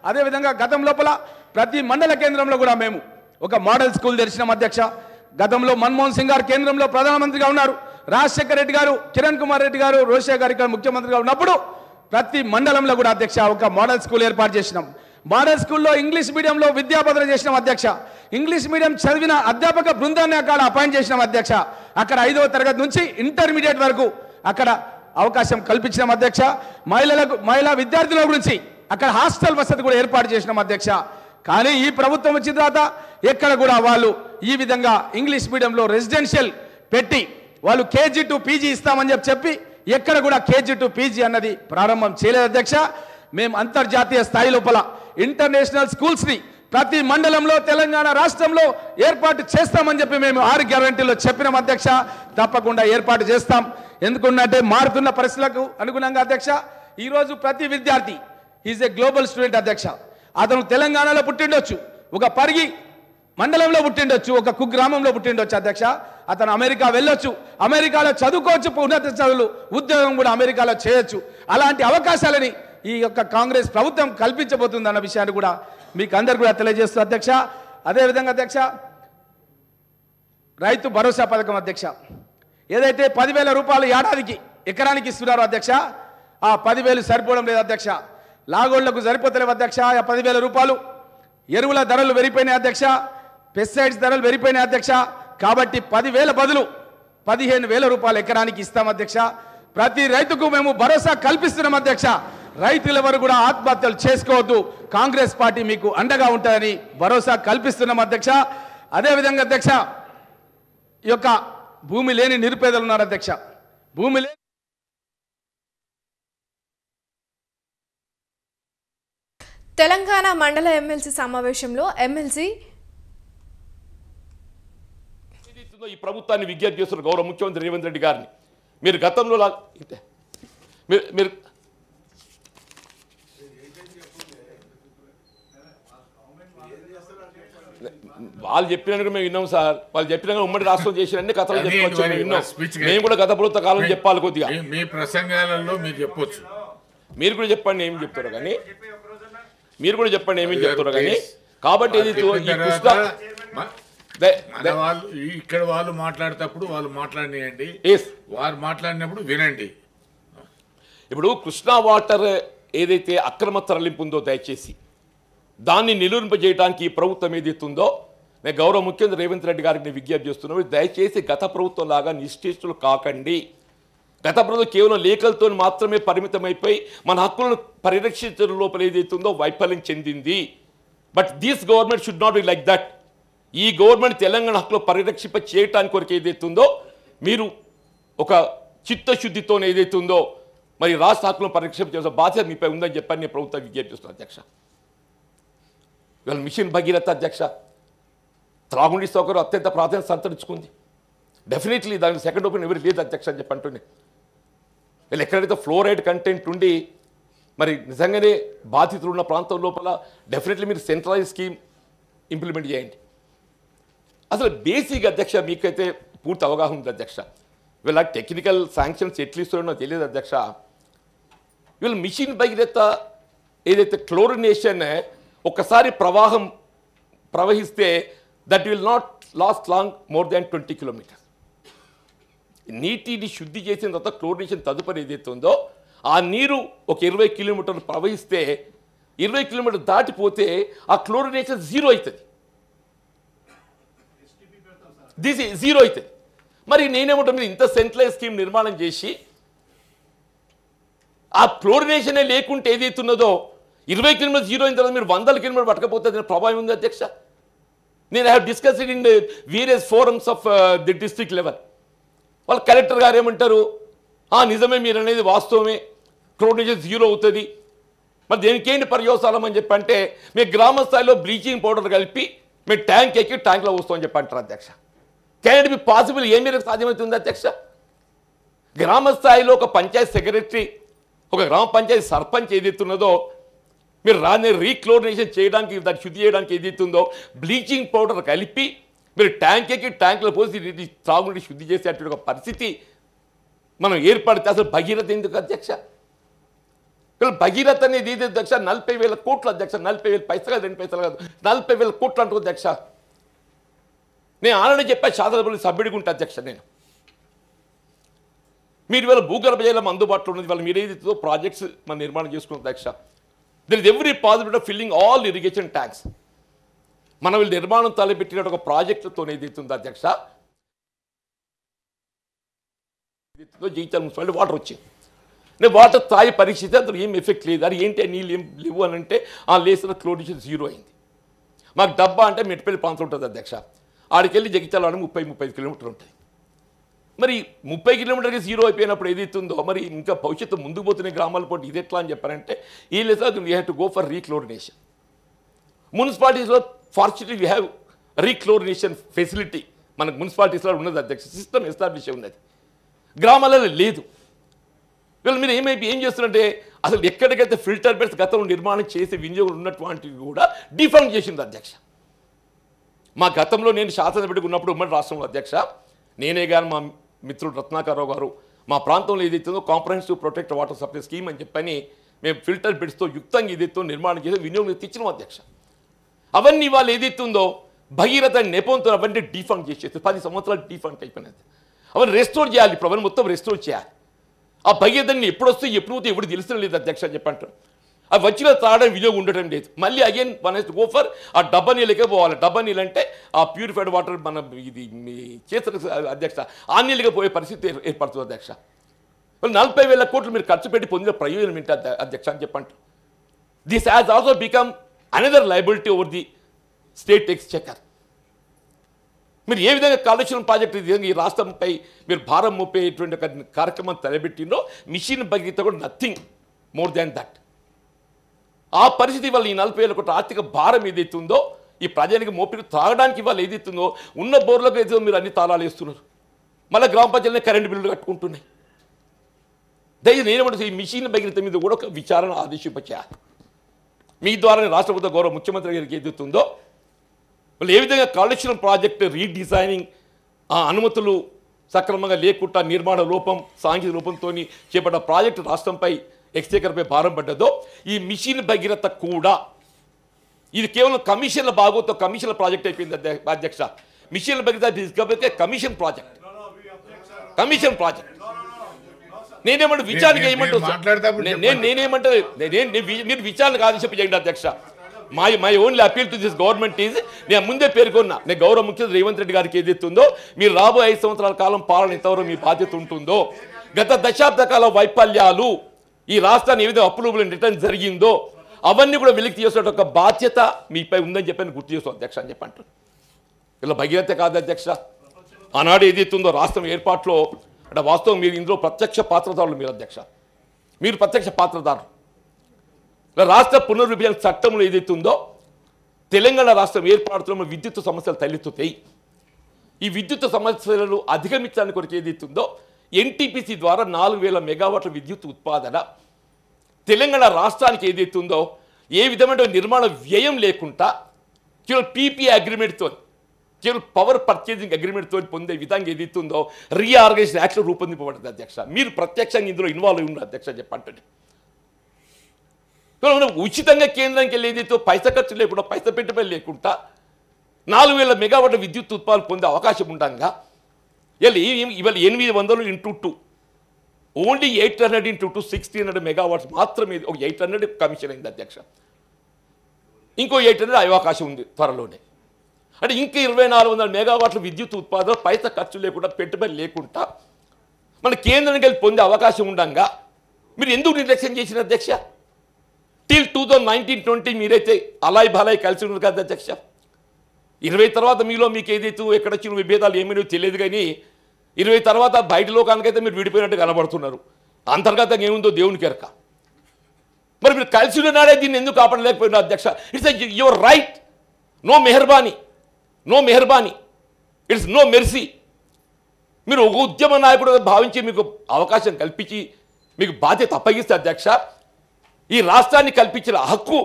అదేవిధంగా గతం లోపల ప్రతి మండల కేంద్రంలో కూడా మేము ఒక మోడల్ స్కూల్ తెరిచినాం అధ్యక్ష. గతంలో మన్మోహన్ సింగ్ గారు కేంద్రంలో ప్రధానమంత్రిగా ఉన్నారు, రాజశేఖర రెడ్డి గారు, కిరణ్ కుమార్ రెడ్డి గారు, రోషే గారు ఇక్కడ ముఖ్యమంత్రిగా ఉన్నప్పుడు ప్రతి మండలంలో కూడా అధ్యక్ష ఒక మోడల్ స్కూల్ ఏర్పాటు చేసినాం. మోడల్ స్కూల్లో ఇంగ్లీష్ మీడియంలో విద్యాబోధన చేసినాం అధ్యక్ష. ఇంగ్లీష్ మీడియం చదివిన అధ్యాపక బృందాన్ని అక్కడ అపాయింట్ చేసినాం అధ్యక్ష. అక్కడ 5వ తరగతి నుంచి ఇంటర్మీడియట్ వరకు అక్కడ అవకాశం కల్పించినాం అధ్యక్ష. మహిళా విద్యార్థుల గురించి అక్కడ హాస్టల్ వసతి కూడా ఏర్పాటు చేసినాం అధ్యక్ష. కానీ ఈ ప్రభుత్వం వచ్చిన తర్వాత ఎక్కడ కూడా వాళ్ళు ఈ విధంగా ఇంగ్లీష్ మీడియంలో రెసిడెన్షియల్ పెట్టి వాళ్ళు కేజీ టు పీజీ ఇస్తామని చెప్పి ఎక్కడ కూడా కేజీ టు పీజీ అన్నది ప్రారంభం చేయలేదు అధ్యక్ష. మేము అంతర్జాతీయ స్థాయి లోపల ఇంటర్నేషనల్ స్కూల్స్ని ప్రతి మండలంలో తెలంగాణ రాష్ట్రంలో ఏర్పాటు చేస్తామని చెప్పి మేము 6 గ్యారంటీలో చెప్పినాం అధ్యక్ష. తప్పకుండా ఏర్పాటు చేస్తాం. ఎందుకంటే మారుతున్న పరిస్థితులకు అనుగుణంగా అధ్యక్ష ఈరోజు ప్రతి విద్యార్థి ఈజ్ ఏ గ్లోబల్ స్టూడెంట్ అధ్యక్ష. అతను తెలంగాణలో పుట్టిండొచ్చు, ఒక పరిగి మండలంలో పుట్టిండొచ్చు, ఒక కుగ్రామంలో పుట్టిండొచ్చు అధ్యక్ష. అతను అమెరికా వెళ్ళొచ్చు, అమెరికాలో చదువుకోవచ్చు, ఉన్నత చదువులు ఉద్యోగం కూడా అమెరికాలో చేయొచ్చు. అలాంటి అవకాశాలని ఈ యొక్క కాంగ్రెస్ ప్రభుత్వం కల్పించబోతుంది అన్న విషయాన్ని కూడా మీకు అందరు కూడా తెలియజేస్తూ అధ్యక్ష. అదేవిధంగా అధ్యక్ష రైతు భరోసా పథకం అధ్యక్ష ఏదైతే 10,000 రూపాయలు ఏడాదికి ఎకరానికి ఇస్తున్నారో అధ్యక్ష ఆ 10,000 సరిపోవడం లేదు అధ్యక్ష. లాగోళ్లకు సరిపోతలేవు అధ్యక్ష. ఆ 10,000 రూపాయలు ఎరువుల ధరలు పెరిగిపోయినాయి అధ్యక్ష, పెస్టిసైడ్స్ ధరలు పెరిగిపోయినాయి అధ్యక్ష. కాబట్టి 10,000 బదులు 15,000 రూపాయలు ఎకరానికి ఇస్తాం అధ్యక్ష. ప్రతి రైతుకు మేము భరోసా కల్పిస్తున్నాం అధ్యక్ష. రైతులెవరు కూడా ఆత్మహత్యలు చేసుకోవద్దు, కాంగ్రెస్ పార్టీ మీకు అండగా ఉంటుందని భరోసా కల్పిస్తున్నాం అధ్యక్ష. అదేవిధంగా అధ్యక్ష ఈ యొక్క భూమి లేని నిరుపేదలు ఉన్నారు అధ్యక్ష. భూమి లేని తెలంగాణ మండల ఎమ్మెల్సీ సమావేశంలో ఎమ్మెల్సీ ఈ ప్రభుత్వాన్ని విజ్ఞప్తి చేస్తున్న గౌరవ ముఖ్యమంత్రి రేవంత్ రెడ్డి గారిని మీరు గతంలో మీరు వాళ్ళు చెప్పినట్టు మేము విన్నాం సార్. వాళ్ళు చెప్పిన ఉమ్మడి రాష్ట్రం చేసినన్ని కథలు చెప్పుకోవచ్చు విన్నాం. మేము కూడా గత ప్రభుత్వ కాలం చెప్పాలి కొద్దిగా. మీ ప్రసంగాలలో మీరు చెప్పొచ్చు, మీరు కూడా చెప్పండి ఏమి చెప్తారో కానీ, మీరు కూడా చెప్పండి ఏమేమి చెప్తారో కానీ. కాబట్టి వాళ్ళు ఇక్కడ వాళ్ళు మాట్లాడేటప్పుడు వాళ్ళు మాట్లాడినాయండి, వారు మాట్లాడినప్పుడు వినండి. ఇప్పుడు కృష్ణా వాటర్ ఏదైతే అక్రమ తరలింపు ఉందో దయచేసి దాన్ని నిలువరింపజేయడానికి ఈ ప్రభుత్వం ఏదైతుందో నేను గౌరవ ముఖ్యమంత్రి రేవంత్ రెడ్డి గారికి నేను విజ్ఞప్తి చేస్తున్నాను. దయచేసి గత ప్రభుత్వం లాగా నిష్ఠిష్టులు కాకండి. గత ప్రభుత్వం కేవలం లేఖలతో మాత్రమే పరిమితమైపోయి మన హక్కులను పరిరక్షించడం లోపల ఏదైతుందో వైఫల్యం చెందింది. But this government should not be like that. ఈ గవర్నమెంట్ తెలంగాణ హక్కులు పరిరక్షింప చేయడానికి కొరకు ఏదైతుందో మీరు ఒక చిత్తశుద్ధితో ఏదైతుందో మరి రాష్ట్ర హక్కులను పరిరక్షింప చేసే బాధ్యత మీపై ఉందని చెప్పని నేను ప్రభుత్వం విజ్ఞప్తి చేస్తున్నాను అధ్యక్ష. ఇవాళ మిషన్ భగీరథ అధ్యక్ష త్రాగునీటి సౌకర్యం అత్యంత ప్రాధాన్యత సంతరించుకుంది. డెఫినెట్లీ దానికి సెకండ్ ఒపీనియన్ ఎవరు లేదు అధ్యక్ష అని చెప్పి అంటుంది. వీళ్ళు ఎక్కడైతే ఫ్లోరైడ్ కంటెంట్ ఉండి మరి నిజంగానే బాధితులు ఉన్న ప్రాంతం లోపల డెఫినెట్లీ మీరు సెంట్రలైజ్ స్కీమ్ ఇంప్లిమెంట్ చేయండి. అసలు బేసిక్ అధ్యక్ష మీకైతే పూర్తి అవగాహన ఉంది అధ్యక్ష. వీళ్ళ టెక్నికల్ శాంక్షన్స్ ఎట్లా ఇస్తున్నారో తెలియదు అధ్యక్ష. వీళ్ళు మిషన్ భగీరథ ఏదైతే క్లోరినేషన్ ఒక్కసారి ప్రవహిస్తే that will not last long more than 20 kilometres. నీటిని శుద్ధి చేసిన తర్వాత క్లోరినేషన్ తదుపరి ఏదైతే ఉందో ఆ నీరు ఒక 20 కిలోమీటర్లు ప్రవహిస్తే 20 కిలోమీటర్లు దాటిపోతే ఆ క్లోరినేషన్ జీరో అవుతుంది. జీరో అవుతుంది. మరి నేనేమంటా మీరు ఇంత సెంట్రలైజ్ స్కీమ్ నిర్మాణం చేసి ఆ క్లోరినేషనే లేకుంటే ఏదైతున్నదో 20 కిలోమీటర్లు జీరో అయిన తర్వాత మీరు 100 కిలోమీటర్లు పట్టకపోతే దాని ప్రభావం ఉంది అధ్యక్ష. నేను I have discussed in various forums of the district level. వాళ్ళు కలెక్టర్ గారు ఏమంటారు, నిజమే మీరు అనేది వాస్తవమే, క్లోరినేషన్ జీరో అవుతుంది, మరి దేనికి ఏంటి పర్యవసానం అని చెప్పి అంటే మేము గ్రామ స్థాయిలో బ్లీచింగ్ పౌడర్ కలిపి మేము ట్యాంక్ ఎక్కి ట్యాంక్లో వస్తామని చెప్పి అంటారు అధ్యక్ష. Can it be possible? ఏ మేరకు సాధ్యమవుతుంది అధ్యక్ష? గ్రామ స్థాయిలో ఒక పంచాయత్ సెక్రటరీ ఒక గ్రామ పంచాయతీ సర్పంచ్ ఏదైతున్నదో మీరు రాని రీక్లోరినేషన్ చేయడానికి దాన్ని శుద్ధి చేయడానికి ఏదైతుందో బ్లీచింగ్ పౌడర్ కలిపి మీరు ట్యాంక్ ఎక్కి ట్యాంక్లో పోసి త్రాగునీటి శుద్ధి చేసేటువంటి ఒక పరిస్థితి మనం ఏర్పడితే అసలు భగీరథ ఎందుకు అధ్యక్ష? భగీరథ అనేది ఇది అధ్యక్ష 40,000 కోట్లు అధ్యక్ష. 40,000 పైసలు కాదు, 2 పైసలు కాదు, 40,000 కోట్లు అంటుంది అధ్యక్ష. నేను ఆల్రెడీ చెప్పా శాసనసభలో సభ్యుడిగా ఉంటా అధ్యక్ష. మీరు ఇవాళ భూగర్భ జలం అందుబాటులో ఉన్నది, వాళ్ళు మీరు ఏదైతే ప్రాజెక్ట్స్ మనం నిర్మాణం చేసుకున్న అధ్యక్ష. There is every possibility of filling all irrigation tanks. మనం వీళ్ళు నిర్మాణం తలపెట్టిన ఒక ప్రాజెక్టుతో ఏదైతుందో అధ్యక్ష జీవితాల మున్సిపాలిటీ వాటర్ వచ్చింది. నేను వాటర్ తాగి పరీక్షిస్తే అందులో ఏం ఎఫెక్ట్ లేదు. అది ఏంటి నీళ్ళు ఏం లేవు అని అంటే ఆ లేసిన క్లోరినేషన్ జీరో అయింది. మాకు డబ్బా అంటే మెట్పల్లి ప్రాంతం ఉంటుంది అధ్యక్ష. ఆడికెళ్ళి జగిత్యాల 30-35 కిలోమీటర్లు ఉంటాయి. మరి 30 కిలోమీటర్కి జీరో అయిపోయినప్పుడు ఏదైతుందో మరి ఇంకా భవిష్యత్తు ముందుకు పోతున్న గ్రామాల పోటీ ఇది ఎట్లా అని చెప్పారంటే ఈ less we have to go for rechlorination. మున్సిపాలిటీస్లో fortunately we have rechlorination facility మనకు మున్సిపాలిటీస్లో ఉన్నది అధ్యక్ష. సిస్టమ్ ఎస్టాబ్లిష్ ఉన్నది, గ్రామాలలో లేదు. వీళ్ళు మీరు ఏం చేస్తున్నారంటే అసలు ఎక్కడికైతే ఫిల్టర్ బెడ్స్ గతంలో నిర్మాణం చేసి వినియోగం ఉన్నటువంటివి కూడా డిఫండ్ చేసింది అధ్యక్ష. మా గతంలో నేను శాసనసభ్యుడిగా ఉన్నప్పుడు ఉమ్మడి రాష్ట్రంలో అధ్యక్ష నేనే కానీ మా మిత్రుడు రత్నాకరరావు గారు మా ప్రాంతంలో ఏదైతుందో comprehensive protect water supply scheme అని చెప్పని మేము ఫిల్టర్ బెడ్స్తో యుక్తంగా ఏదైతే నిర్మాణం చేసి వినియోగం తెచ్చినాం అధ్యక్ష. అవన్నీ వాళ్ళు ఏదైతుందో భగీరథ నెపంతో అవన్నీ డిఫండ్ చేసేది 10 సంవత్సరాలు డిఫండ్ అయిపోయినది. అవన్నీ రెస్టోర్ చేయాలి, ఇప్పుడు అవన్నీ మొత్తం రెస్టోర్ చేయాలి. ఆ భగీరథని ఎప్పుడు వస్తే ఎప్పుడు పోతే ఎప్పుడు తెలుస్తడం లేదు అధ్యక్ష అని చెప్పంటారు. అవి వచ్చిన తాగడం వినియోగం ఉండటం లేదు. మళ్ళీ again one has to go for ఆ డబ్బా నీళ్ళకే పోవాలి. డబ్బా నీళ్ళు అంటే ఆ ప్యూరిఫైడ్ వాటర్ మన ఇది మీ చేస్తారు అధ్యక్ష, ఆ నీళ్ళకే పోయే పరిస్థితి ఏర్పడుతుంది అధ్యక్ష. 40,000 కోట్లు మీరు ఖర్చు పెట్టి పొందిన ప్రయోజనం ఏంటి అధ్యక్ష అని చెప్పంటారు. This has also become another liability over the state exchequer. మీరు ఏ విధంగా కాళేశ్వరం ప్రాజెక్టు ఈ రాష్ట్రంపై మీరు భారం మోపేటువంటి కార్యక్రమం తలబెట్టిందో మిషన్ భగీరథ కూడా నథింగ్ మోర్ దాన్ దట్. ఆ పరిస్థితి వల్ల ఈ 40,000 కోట్ల ఆర్థిక భారం ఏదైతుందో ఈ ప్రజానికి మోపికి తాగడానికి వాళ్ళు ఏదైతుందో ఉన్న బోర్లకు ఏదో మీరు అన్ని తాళాలు వేస్తున్నారు. మళ్ళీ గ్రామ పంచాయతీలో కరెంటు బిల్లులు కట్టుకుంటున్నాయి. దయచేసి నేనేమంటే ఈ మిషన్ భగీరథ మీద కూడా ఒక విచారణ ఆదేశింపచేయాలి. మీ ద్వారా రాష్ట్ర ప్రభుత్వ గౌరవ ముఖ్యమంత్రి గారికి ఏదైతుందో వాళ్ళు ఏ విధంగా కాళేశ్వరం ప్రాజెక్టు రీడిజైనింగ్ ఆ అనుమతులు సక్రమంగా లేకుండా నిర్మాణ లోపం సాంకేతిక లోపంతో చేపట్టిన ప్రాజెక్టు రాష్ట్రంపై ఎక్స్చేకర్పై భారం పడ్డదో ఈ మిషన్ భగీరథ కూడా ఇది కేవలం కమిషన్ల బాగోతో కమిషన్ల ప్రాజెక్ట్ అయిపోయింది అధ్యక్ష. మిషన్ భగీరథ కమిషన్ ప్రాజెక్ట్ నేనేమంటే విచారణ నేనేమంటే మీరు విచారణకు ఆదేశం చేయండి అధ్యక్ష. My only appeal to this government is నేను ముందే పేర్కొన్నా నేను గౌరవ ముఖ్యమంత్రి రేవంత్ రెడ్డి గారికి ఏదైతుందో మీరు రాబోయే 5 సంవత్సరాల కాలం పాలన ఎంతవరకు మీ బాధ్యత ఉంటుందో గత దశాబ్ద కాల వైఫల్యాలు ఈ రాష్ట్రాన్ని ఏ విధంగా అప్రూవల్ రిటర్న్ జరిగిందో అవన్నీ కూడా వెలికి తీసే ఒక బాధ్యత మీపై ఉందని చెప్పి గుర్తు చేస్తాం అధ్యక్ష అని చెప్పి అంటారు. ఇలా భగీరథ కాదు అధ్యక్ష. ఆనాడు ఏదైతుందో రాష్ట్రం ఏర్పాటులో అంటే వాస్తవం మీరు ఇందులో ప్రత్యక్ష పాత్రదారులు మీరు అధ్యక్ష, మీరు ప్రత్యక్ష పాత్రదారులు. రాష్ట్ర పునర్విభజన చట్టంలో ఏదైతుందో తెలంగాణ రాష్ట్రం ఏర్పాటులో విద్యుత్ సమస్యలు తలెత్తుతాయి. ఈ విద్యుత్ సమస్యలను అధిగమించడానికి కొరకు ఏదైతుందో ఎన్టీపీసీ ద్వారా 4,000 మెగావాట్ల విద్యుత్ ఉత్పాదన తెలంగాణ రాష్ట్రానికి ఏదైతుందో ఏ విధమైన నిర్మాణ వ్యయం లేకుండా కేవలం పీపీ అగ్రిమెంట్తో కేవలం పవర్ పర్చేజింగ్ అగ్రిమెంట్తో పొందే విధంగా ఏదైతుందో రీఆర్గనైజేషన్ యాక్ట్లో రూపొందింపబడుతుంది అధ్యక్ష. మీరు ప్రత్యక్షంగా ఇందులో ఇన్వాల్వ్ అయి ఉన్నారు అధ్యక్ష చెప్పండి. ఉచితంగా కేంద్రానికి వెళ్ళి ఏదైతే పైసా ఖర్చు లేకుండా పైసా పెట్టుబడి లేకుండా 4,000 మెగావాట్ల విద్యుత్ ఉత్పాదన పొందే అవకాశం ఉండగా ఇవాళ 800 × 2 ఓన్లీ 800 × 2 1600 మెగావాట్స్ మాత్రమే ఒక 800 కమిషన్ అయింది అధ్యక్ష. ఇంకో 800 అవకాశం ఉంది త్వరలోనే. అంటే ఇంకా 2,400 మెగావాట్ల విద్యుత్ ఉత్పాదన పైసా ఖర్చు లేకుండా పెట్టుబడి లేకుండా మన కేంద్రానికి వెళ్ళి పొందే అవకాశం ఉండగా మీరు ఎందుకు నిర్లక్ష్యం చేసిన అధ్యక్ష? టిల్ 2019-20 మీరైతే అలాయ్ బలాయ్ కలిసి ఉన్నారు కదా అధ్యక్ష. 20 తర్వాత మీలో మీకు ఏదైతే ఎక్కడ వచ్చిన విభేదాలు ఏమైనా తెలియదు కానీ 20 తర్వాత బయట లోకానికైతే మీరు విడిపోయినట్టు కనబడుతున్నారు. అంతర్గతంగా ఏముందో దేవునికి ఎరక. మరి మీరు కలిసి ఉన్నాడే దీన్ని ఎందుకు కాపాడలేకపోయినా అధ్యక్ష? It's your right. నో మెహర్బానీ ఇట్స్ నో మెర్సీ. మీరు ఒక ఉద్యమ నాయకుడు భావించి మీకు అవకాశం కల్పించి మీకు బాధ్యత అప్పగిస్తే అధ్యక్ష ఈ రాష్ట్రాన్ని కల్పించిన హక్కు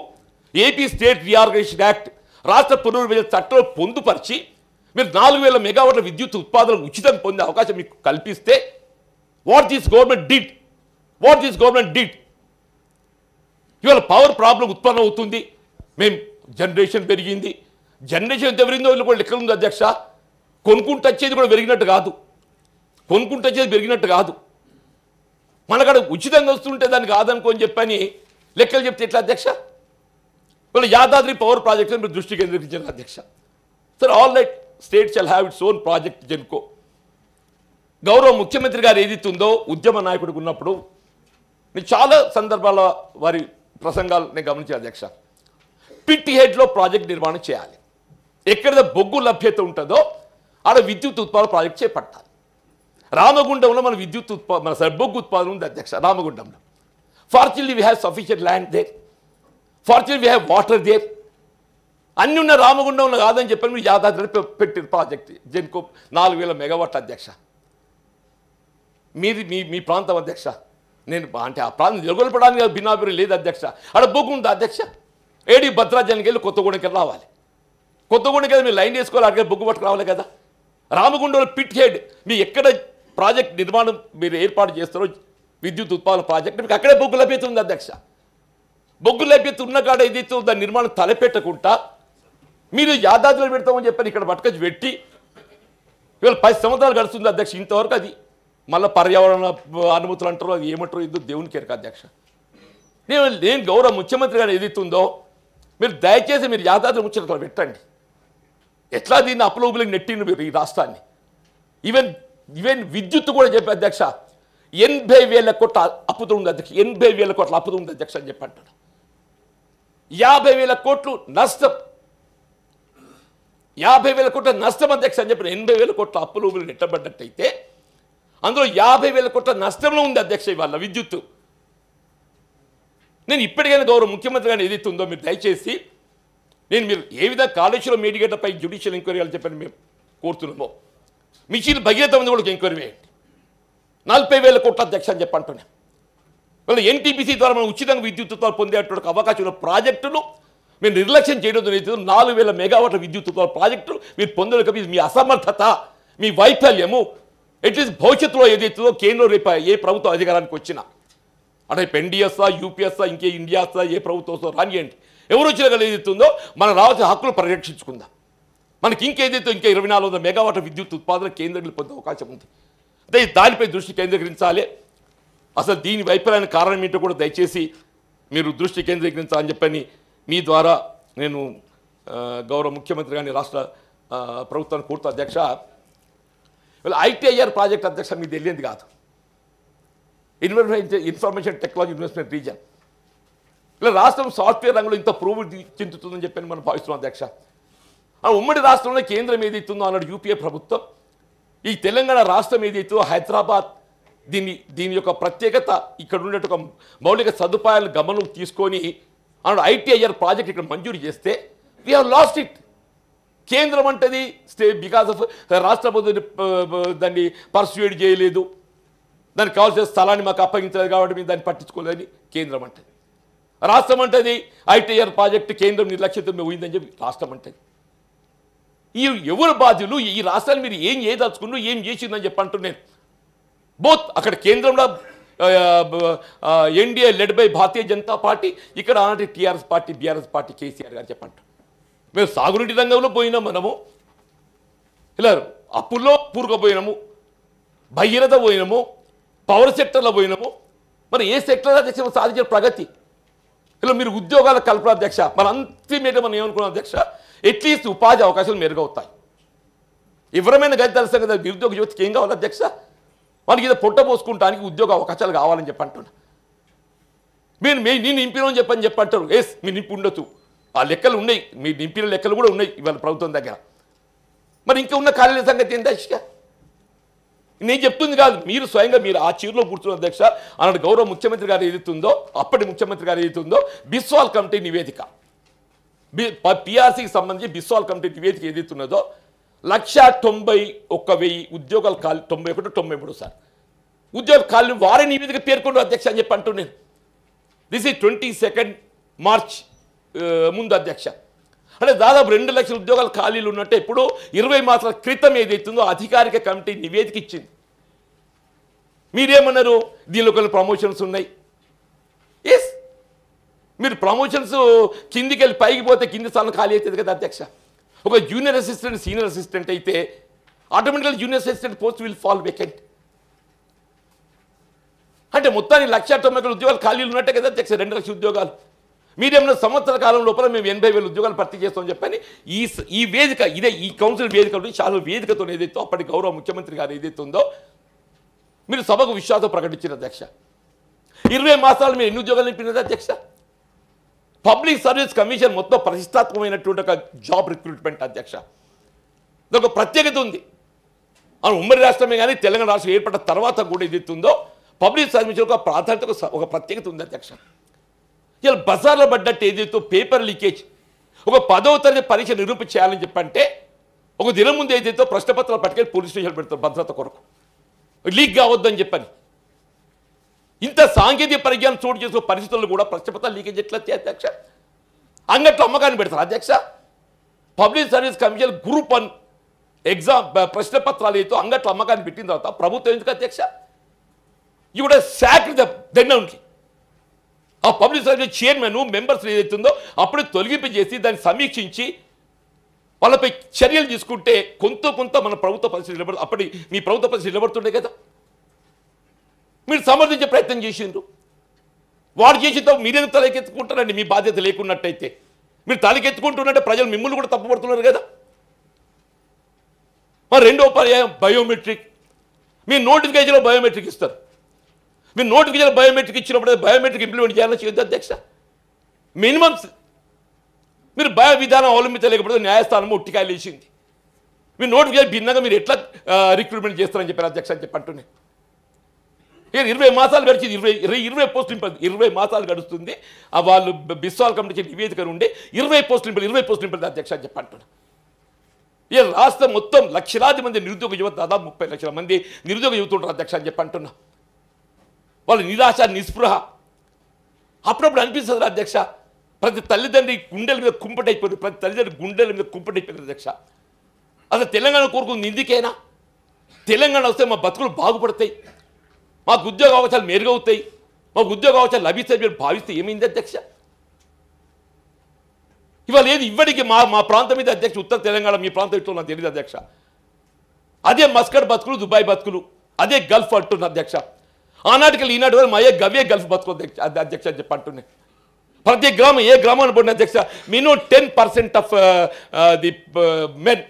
ఏపీ స్టేట్ రీఆర్గనైజేషన్ యాక్ట్ రాష్ట్ర పునర్విభజన చట్టంలో పొందుపరిచి మీరు 4,000 మెగావాట్ల విద్యుత్ ఉత్పాదన ఉచితంగా పొందే అవకాశం మీకు కల్పిస్తే వాట్ దిస్ గవర్నమెంట్ డిడ్ ఇవాళ పవర్ ప్రాబ్లం ఉత్పన్నం అవుతుంది. మేము జనరేషన్ పెరిగింది. జనరేషన్ ఎంత పెరిగిందో వీళ్ళు కూడా లెక్కలు ఉంది అధ్యక్ష. కొనుక్కుంటూ వచ్చేది కూడా పెరిగినట్టు కాదు. మనకడ ఉచితంగా వస్తుంటే దానికి కాదనుకోని చెప్పని లెక్కలు చెప్తే ఎట్లా అధ్యక్ష? వీళ్ళు యాదాద్రి పవర్ ప్రాజెక్ట్ మీరు దృష్టి కేంద్రీకరించారు అధ్యక్ష. Sir all right, state shall have its own project Genco. గౌరవ ముఖ్యమంత్రి గారు ఏదైతుందో ఉద్యమ నాయకుడికి ఉన్నప్పుడు నేను చాలా సందర్భాల వారి ప్రసంగాలు నేను గమనించాను అధ్యక్ష. పిట్ హెడ్లో ప్రాజెక్ట్ నిర్మాణం చేయాలి. ఎక్కడ బొగ్గు లభ్యత ఉంటుందో ఆడ విద్యుత్ ఉత్పాదన ప్రాజెక్ట్ చేపట్టాలి. రామగుండంలో మన విద్యుత్ మన బొగ్గు ఉత్పాదన ఉంది అధ్యక్ష. రామగుండంలో fortunately we have sufficient land there, fortunately we have water there. అన్నీ ఉన్న రామగుండంలో కాదని చెప్పని మీరు యాదాద్రి పెట్టిన ప్రాజెక్ట్ జెన్కో 4000 మెగావాట్ల అధ్యక్ష. మీది మీ ప్రాంతం అధ్యక్ష. నేను అంటే ఆ ప్రాంతం నిలగొల్పడానికి భిన్నాభిప్రాయం లేదు అధ్యక్ష. ఆడ బొగ్గు ఉందా అధ్యక్ష? ఏడి భద్రాచలానికి వెళ్ళి కొత్తగూడెంకి రావాలి. కొత్తగూడెంకి వెళ్ళి మీరు లైన్ వేసుకోవాలి, అడిగే బొగ్గు పట్టుకు రావాలి కదా. రామగుండంలో పిట్ హెడ్ మీ ఎక్కడ ప్రాజెక్ట్ నిర్మాణం మీరు ఏర్పాటు చేస్తారో విద్యుత్ ఉత్పాదన ప్రాజెక్ట్ మీకు అక్కడే బొగ్గు లభ్యత ఉంది అధ్యక్ష. బొగ్గు లభ్యత ఉన్న కాడ ఏదైతే దాని నిర్మాణం తలపెట్టకుండా మీరు యాదాద్రిలో పెడతామని చెప్పని ఇక్కడ పట్టుకొచ్చి పెట్టి ఇవాళ 10 సంవత్సరాలు గడుస్తుంది అధ్యక్ష. ఇంతవరకు అది మళ్ళీ పర్యావరణ అనుమతులు అంటారో అది ఏమంటారో ఇది దేవునికి ఎరక అధ్యక్ష. నేను గౌరవ ముఖ్యమంత్రి గారు ఏదైతుందో మీరు దయచేసి మీరు యాదాద్రి ముచ్చట్లు పెట్టండి. ఎట్లా దీన్ని అప్లోబులకు నెట్టింది మీరు ఈ రాష్ట్రాన్ని. ఈవెన్ విద్యుత్ కూడా చెప్పే అధ్యక్ష 80,000 కోట్ల అప్పుతో ఉంది అధ్యక్ష. 80,000 కోట్ల అప్పుతో ఉంది అధ్యక్ష అని చెప్పి అంటాడు. 50,000 కోట్లు నష్టం, 50,000 కోట్ల నష్టం అధ్యక్ష అని చెప్పిన 80,000 కోట్ల అప్పులు నెట్టబడ్డట్టయితే అందులో 50,000 కోట్ల నష్టంలో ఉంది అధ్యక్ష ఇవాళ విద్యుత్తు. నేను ఇప్పటికైనా గౌరవ ముఖ్యమంత్రి గారిని ఏదైతే ఉందో మీరు దయచేసి మీరు ఏ విధంగా కాళేశ్వరం మేడిగడ్డపై జ్యుడిషియల్ ఎంక్వైరీ అని చెప్పని మేము కోరుతున్నామో మిషన్ భగీరథ మంది కూడా ఎంక్వైరీ వేయండి. 40,000 కోట్ల అధ్యక్ష అని చెప్పి అంటున్నాను. వాళ్ళు ఎన్టీపీసీ ద్వారా మనం ఉచితంగా విద్యుత్ ఉత్పత్తి పొందేటువంటి అవకాశం ఉన్న ప్రాజెక్టులు మీరు నిర్లక్ష్యం చేయడం 4,000 మెగావాట్ల విద్యుత్ ఉత్పత్తి ప్రాజెక్టులు మీరు పొందలేక మీ అసమర్థత, మీ వైఫల్యము అట్లీస్ట్ భవిష్యత్తులో ఏదైతుందో కేంద్రం రేపు ఏ ప్రభుత్వం అధికారానికి వచ్చినా అంటే ఎన్డీఎస్ఆ యూపీఎస్ఆ ఇంకే ఇండియాస్ఆ ఏ ప్రభుత్వం రానియండి ఎవరు వచ్చినా కదా ఏదైతుందో మనం రావాల్సిన హక్కులు పరిరక్షించుకుందాం. మనకి ఇంకేదైతే ఇంకా 2,400 మెగావాట్ల విద్యుత్ ఉత్పాదన కేంద్రం పొందే అవకాశం ఉంది. అదే దానిపై దృష్టి కేంద్రీకరించాలి. అసలు దీని వైఫల్యానికి కారణం ఏంటో కూడా దయచేసి మీరు దృష్టి కేంద్రీకరించాలని చెప్పని మీ ద్వారా నేను గౌరవ ముఖ్యమంత్రి గారిని రాష్ట్ర ప్రభుత్వాన్ని కోరుతా అధ్యక్ష. ఐటీఐఆర్ ప్రాజెక్ట్ అధ్యక్ష మీకు తెలియదు కాదు, ఇన్ఫర్మేషన్ టెక్నాలజీ ఇన్వెస్ట్మెంట్ రీజన్. ఇలా రాష్ట్రం సాఫ్ట్వేర్ రంగంలో ఇంత పురోగతి చెందుతుందని చెప్పని మనం భావిస్తున్నాం అధ్యక్ష. ఆ ఉమ్మడి రాష్ట్రంలో కేంద్రం ఏదైతుందో అన్నాడు యూపీఏ ప్రభుత్వం, ఈ తెలంగాణ రాష్ట్రం ఏదైతుందో హైదరాబాద్ దీని యొక్క ప్రత్యేకత ఇక్కడ ఉన్నట్టు మౌలిక సదుపాయాలను గమనం తీసుకొని అన్నాడు ఐటీఐఆర్ ప్రాజెక్ట్ ఇక్కడ మంజూరు చేస్తే వీ హ్యావ్ లాస్ట్ ఇట్. కేంద్రం అంటది బికాస్ ఆఫ్ రాష్ట్ర దాన్ని పర్స్యూడ్ చేయలేదు, దానికి కావాల్సిన స్థలాన్ని మాకు అప్పగించలేదు కాబట్టి మేము దాన్ని పట్టించుకోలేదని కేంద్రం అంటది. రాష్ట్రం అంటది ఐటీఐఆర్ ప్రాజెక్టు కేంద్రం నిర్లక్ష్యంతో పోయిందని చెప్పి రాష్ట్రం అంటది. ఈ ఎవరు బాధ్యులు? ఈ రాష్ట్రాన్ని మీరు ఏం చేయదలుచుకున్నారు, ఏం చేసిందని చెప్పి అంటున్నాను. బోత్ అక్కడ కేంద్రంలో NDA led by Bharatiya Janata party, ఇక్కడ ఆనాటి TRS party BRS party KCR గారు చెప్పంటారు. మేము సాగునీటి రంగంలో పోయినాం, మనము ఇలా అప్పుల్లో పూరుకుపోయినాము, భగీరథ పోయినాము, పవర్ సెక్టర్లో పోయినాము. మరి ఏ సెక్టర్ అధ్యక్ష సాధించిన ప్రగతి? ఇలా మీరు ఉద్యోగాల కల్పన అధ్యక్ష మన అంతిమేట మనం ఏమనుకున్నాం అధ్యక్ష, అట్లీస్ట్ ఉపాధి అవకాశాలు మెరుగవుతాయి. ఎవరమైనా గది తెలుస్తాం కదా, నిరుద్యోగ యువతకి ఏం కావాలి అధ్యక్ష? మనకి ఇది పొట్ట పోసుకుంటానికి ఉద్యోగ అవకాశాలు కావాలని చెప్పి అంటున్నా. నేను నింపినని చెప్పంటారు. ఎస్ మీరు నింపి ఉండొచ్చు, ఆ లెక్కలు ఉన్నాయి, మీరు నింపిన లెక్కలు కూడా ఉన్నాయి ఇవాళ ప్రభుత్వం దగ్గర. మరి ఇంకా ఉన్న ఖాళీల సంగతి ఏంటి అధ్యక్ష? నేను చెప్తుంది కాదు, మీరు స్వయంగా మీరు ఆ చీరలో కూర్చున్న అధ్యక్ష అన్నాడు గౌరవ ముఖ్యమంత్రి గారు ఏదైతుందో, అప్పటి ముఖ్యమంత్రి గారు ఏదైతుందో బిస్వాల్ కమిటీ నివేదిక, పిఆర్సీకి సంబంధించి బిస్వాల్ కమిటీ నివేదిక ఏదైతున్నదో 191,000 ఉద్యోగాలు ఖాళీ, 91, 93 సార్ ఉద్యోగ ఖాళీ వారి నివేదిక పేర్కొంటారు అధ్యక్ష అని చెప్పి అంటూ నేను. దిస్ ఈజ్ 22 మార్చ్ ముందు అధ్యక్ష. అంటే దాదాపు 2 లక్షల ఉద్యోగాలు ఖాళీలు ఉన్నట్టే ఇప్పుడు 20 మాసాల క్రితం ఏదైతుందో అధికారిక కమిటీ నివేదిక ఇచ్చింది. మీరేమన్నారు? దీనిలో కొన్ని ప్రమోషన్స్ ఉన్నాయి. ఎస్ మీరు ప్రమోషన్స్ కిందికి వెళ్ళి పైకి పోతే కింది స్థానం ఖాళీ అవుతుంది కదా అధ్యక్ష. ఒక జూనియర్ అసిస్టెంట్ సీనియర్ అసిస్టెంట్ అయితే ఆటోమేటిక్గా junior assistant post will fall vacant. అంటే మొత్తానికి 190,000 ఉద్యోగాలు ఖాళీలు ఉన్నట్టే కదా అధ్యక్ష, 2 లక్షల ఉద్యోగాలు. మీరేమన్నా సంవత్సర కాలం లోపల మేము 80,000 ఉద్యోగాలు భర్తీ చేస్తామని చెప్పని ఈ వేదిక, ఇదే ఈ కౌన్సిల్ వేదిక చాలా వేదికతో ఏదైతే అప్పటి గౌరవ ముఖ్యమంత్రి గారు ఏదైతే ఉందో మీరు సభకు విశ్వాసం ప్రకటించిన అధ్యక్ష. 20 మాసాలు మీరు ఎన్ని ఉద్యోగాలు నింపినది అధ్యక్ష? పబ్లిక్ సర్వీస్ కమిషన్ మొత్తం ప్రతిష్టాత్మకమైనటువంటి ఒక జాబ్ రిక్రూట్మెంట్ అధ్యక్ష. దానికి ప్రత్యేకత ఉంది. ఉమ్మడి రాష్ట్రమే కానీ తెలంగాణ రాష్ట్రం ఏర్పడిన తర్వాత కూడా ఏదైతుందో పబ్లిక్ సర్వీస్ ఒక ప్రాధాన్యత ఒక ప్రత్యేకత ఉంది అధ్యక్ష. ఇలా బజార్లో పడ్డట్టు ఏదైతే పేపర్ లీకేజ్ ఒక 10వ తరగతి పరీక్ష నిరూపించాలని చెప్పంటే ఒక దినం ముందు ఏదైతే ప్రశ్నపత్రాలు పట్టుకెళ్ళి పోలీస్ స్టేషన్ పెడతారు భద్రత కొరకు, లీక్ కావద్దని చెప్పని. ఇంత సాంకేతిక పరిజ్ఞానం చోటు చేసే పరిస్థితుల్లో కూడా ప్రశ్నపత్రాలు లీకేజ్ ఎట్లా అధ్యక్ష? అంగట్లో అమ్మకాన్ని పెడతారు అధ్యక్ష. Public service commission group 1 exam ప్రశ్నపత్రాలు అయితే అంగట్లో అమ్మకాన్ని పెట్టిన తర్వాత ప్రభుత్వం ఎందుకు అధ్యక్ష? You would sack then only. ఆ పబ్లిక్ సర్వీస్ చైర్మన్ మెంబర్స్ ఏదైతుందో అప్పుడే తొలగింపజేసి దాన్ని సమీక్షించి వాళ్ళపై చర్యలు తీసుకుంటే కొంత మన ప్రభుత్వ పరిస్థితి నిలబడు. అప్పటి మీ ప్రభుత్వ పరిస్థితి నిలబడుతుండే కదా. మీరు సమర్థించే ప్రయత్నం చేసిండ్రు. వాడు చేసిన మీరేందుకు తలకెత్తుకుంటారండి? మీ బాధ్యత లేకున్నట్టయితే మీరు తలకెత్తుకుంటున్నట్టే ప్రజలు మిమ్మల్ని కూడా తప్పుపడుతున్నారు కదా. మరి రెండో పర్యాయం బయోమెట్రిక్. మీ నోటిఫికేషన్లో బయోమెట్రిక్ ఇస్తారు. మీరు నోటిఫికేషన్ బయోమెట్రిక్ ఇచ్చినప్పుడు బయోమెట్రిక్ ఇంప్లిమెంట్ చేయాలని చేయొద్దు అధ్యక్ష. మినిమమ్స్ మీరు భయ విధానం అవలంబించలేకపోతే న్యాయస్థానం ఉట్టికాయలు వేసింది. మీరు నోటిఫికేషన్ భిన్నంగా మీరు ఎట్లా రిక్రూట్మెంట్ చేస్తారని చెప్పారు అధ్యక్ష అని చెప్పంటున్నాయి. 20 మాసాలు గడిచింది. 20 పోస్టులు నింపారు. 20 మాసాలు గడుస్తుంది. వాళ్ళు బిస్వాల్ కమిటీ నివేదిక నుండి 20 పోస్టులు నింపారు అధ్యక్ష అని చెప్పంటున్నా. ఈ రాష్ట్రం మొత్తం లక్షలాది మంది నిరుద్యోగ యువత, దాదాపు 30 లక్షల మంది నిరుద్యోగ యువత ఉంటారు అధ్యక్ష అని చెప్పంటున్నా. వాళ్ళు నిరాశ నిస్పృహ అప్పుడప్పుడు అనిపిస్తుంది అధ్యక్ష. ప్రతి తల్లిదండ్రి గుండెల మీద కుంపటైపోయింది. ప్రతి తల్లిదండ్రి గుండెల మీద కుంపటైపోయింది అధ్యక్ష. అసలు తెలంగాణ కోరుకుంది ఇందుకేనా? తెలంగాణ వస్తే మా బతుకులు బాగుపడతాయి, మాకు ఉద్యోగ అవకాశాలు మెరుగవుతాయి, మాకు ఉద్యోగ అవకాశాలు లభిస్తాయి మీరు భావిస్తే ఏమైంది అధ్యక్ష? ఇవాళ ఏది ఇవ్వడికి మా ప్రాంతం మీద అధ్యక్ష, ఉత్తర తెలంగాణ మీ ప్రాంతం ఇట్లో నాకు తెలియదు అధ్యక్ష. అదే మస్కట్ బతుకులు, దుబాయ్ బతుకులు, అదే గల్ఫ్ అంటున్న అధ్యక్ష. ఆనాటికి ఈనాటి వరకు మా గవే గల్ఫ్ బతుకు అధ్యక్ష అని చెప్పి అంటున్నాయి. ప్రతి గ్రామం ఏ గ్రామాన్ని పడిన అధ్యక్ష minimum 10% of the men,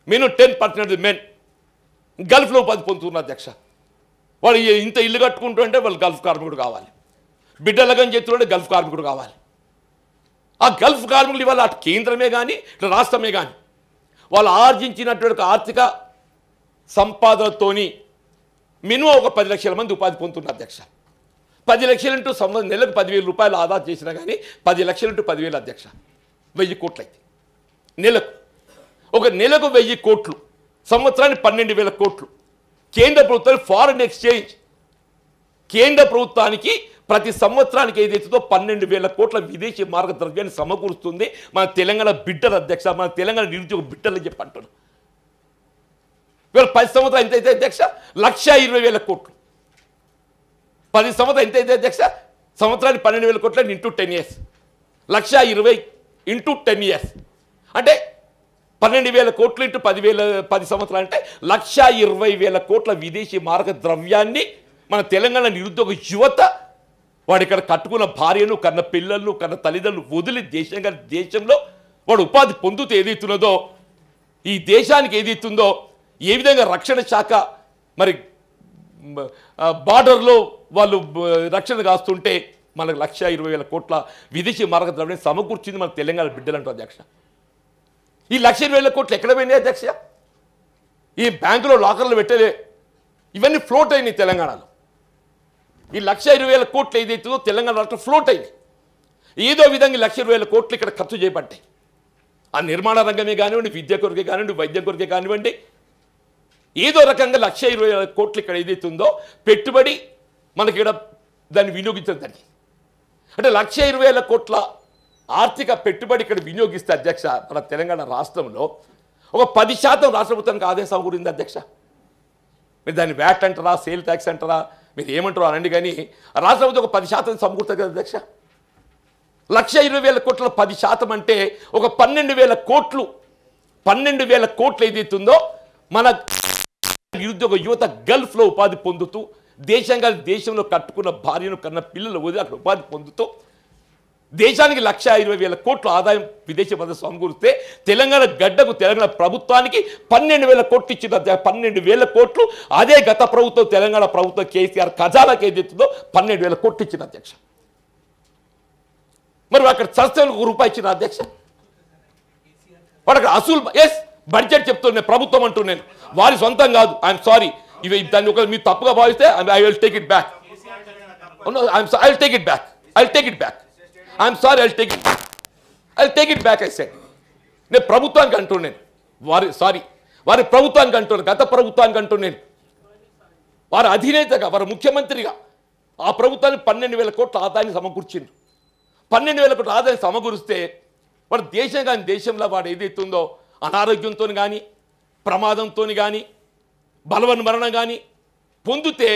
minimum 10% of the men గల్ఫ్లో ఉపాధి పొందుతున్నారు అధ్యక్ష. వాళ్ళు ఇంత ఇల్లు కట్టుకుంటుంటే వాళ్ళు గల్ఫ్ కార్మికుడు కావాలి, బిడ్డలగని చేస్తుంటే గల్ఫ్ కార్మికుడు కావాలి. ఆ గల్ఫ్ కార్మికులు ఇవాళ అటు కేంద్రమే కానీ ఇటు రాష్ట్రమే కానీ వాళ్ళు ఆర్జించినటువంటి ఆర్థిక సంపాదనతోని మినిమం ఒక 10 లక్షల మంది ఉపాధి పొందుతున్నారు అధ్యక్ష. 10 లక్షలు ఇంటూ నెలకు 10,000 రూపాయలు ఆదా చేసినా కానీ 10 లక్షలు ఇంటూ 10,000 అధ్యక్ష 1000 కోట్లు అయితే నెలకు. ఒక నెలకు 1000 కోట్లు, సంవత్సరానికి 12,000 కోట్లు. కేంద్ర ప్రభుత్వానికి ఫారిన్ ఎక్స్చేంజ్, కేంద్ర ప్రభుత్వానికి ప్రతి సంవత్సరానికి ఏదైతుందో 12,000 కోట్ల విదేశీ మార్గ ద్రవ్యాన్ని సమకూరుస్తుంది మన తెలంగాణ బిడ్డలు అధ్యక్ష, మన తెలంగాణ నిరుద్యోగ బిడ్డలు చెప్పి అంటున్నాను. ఇవాళ 10 సంవత్సరాలు ఎంత అయితే అధ్యక్ష 1,20,000 కోట్లు. 10 సంవత్సరాలు ఎంత అయితే అధ్యక్ష సంవత్సరానికి 12,000 కోట్ల ఇంటూ 10 years, 1,20,000 ఇంటూ 10 years అంటే 12,000 కోట్లు ఇంటూ 10 సంవత్సరాలు అంటే 1,20,000 కోట్ల విదేశీ మార్గ ద్రవ్యాన్ని మన తెలంగాణ నిరుద్యోగ యువత వాడు ఇక్కడ కట్టుకున్న భార్యను, కన్న పిల్లలను, కన్న తల్లిదండ్రులు వదిలి దేశంలో వాడు ఉపాధి పొందుతూ ఏదైతున్నదో, ఈ దేశానికి ఏదైతుందో, ఏ విధంగా రక్షణ శాఖ మరి బార్డర్లో వాళ్ళు రక్షణ కాస్తుంటే మనకు 1,20,000 కోట్ల విదేశీ మార్గ ద్రవ్యాన్ని సమకూర్చింది మన తెలంగాణ బిడ్డలంటూ అధ్యక్ష. ఈ 1,20,000 కోట్లు ఎక్కడ పోయినాయి అధ్యక్ష? ఈ బ్యాంకులో లాకర్లు పెట్టలే, ఇవన్నీ ఫ్లోట్ అయినాయి తెలంగాణలో. ఈ 1,20,000 కోట్లు ఏదైతుందో తెలంగాణ రాష్ట్రం ఫ్లోట్ అయింది. ఏదో విధంగా 1,20,000 కోట్లు ఇక్కడ ఖర్చు చేయబడ్డాయి. ఆ నిర్మాణ రంగమే కానివ్వండి, విద్య కొరకే కానివ్వండి, వైద్యం కొరకే కానివ్వండి, ఏదో రకంగా 1,20,000 కోట్లు ఇక్కడ ఏదైతుందో పెట్టుబడి మనకి ఇక్కడ దాన్ని వినియోగించడం జరిగింది. అంటే 1,20,000 కోట్ల ఆర్థిక పెట్టుబడి ఇక్కడ వినియోగిస్తే అధ్యక్ష మన తెలంగాణ రాష్ట్రంలో ఒక 10% రాష్ట్ర ప్రభుత్వానికి ఆదాయం సమకూరింది అధ్యక్ష. మీరు దాన్ని వ్యాట్ అంటారా, సేల్ ట్యాక్స్ అంటారా, మీరు ఏమంటారో అనండి, కానీ రాష్ట్ర ప్రభుత్వం ఒక 10% సమకూరుతుంది కదా అధ్యక్ష. 1,20,000 కోట్ల 10% అంటే ఒక 12,000 కోట్లు. 12,000 కోట్లు ఏదైతుందో మన నిరుద్యోగ యువత గల్ఫ్లో ఉపాధి పొందుతూ దేశంలో కట్టుకున్న భార్యను, కన్న పిల్లలు వదిలి అక్కడ ఉపాధి పొందుతూ దేశానికి 1,20,000 కోట్ల ఆదాయం విదేశీ పద్ధతి సమకూరిస్తే తెలంగాణ గడ్డకు తెలంగాణ ప్రభుత్వానికి 12,000 కోట్లు ఇచ్చింది. 12,000 కోట్లు అదే గత ప్రభుత్వం తెలంగాణ ప్రభుత్వం కేసీఆర్ ఖజానాకి ఏదైతుందో 12,000 కోట్లు ఇచ్చింది అధ్యక్ష. మరి అక్కడ చస్తే ₹1 ఇచ్చిన అధ్యక్ష వాడు అసలు బడ్జెట్ చెప్తున్నాను ప్రభుత్వం అంటున్నాను వారి సొంతం కాదు. ఐఎమ్ సారీ ఇవి దాన్ని ఒక మీరు తప్పుగా భావిస్తే I will take it back. I will take it back. I'm sorry I will take it back. I said నేను ప్రభుత్వానికి అంటున్నాను వారి ప్రభుత్వానికి అంటున్నాను గత ప్రభుత్వానికి అంటున్నాను వారి అధినేతగా వారి ముఖ్యమంత్రిగా ఆ ప్రభుత్వాన్ని 12,000 కోట్ల ఆదాయాన్ని సమకూర్చింది. 12,000 కోట్ల ఆదాయం సమకూరిస్తే వాడు దేశం కానీ దేశంలో వాడు ఏదైతుందో అనారోగ్యంతో కానీ ప్రమాదంతో కానీ బలవన్ మరణం కానీ పొందితే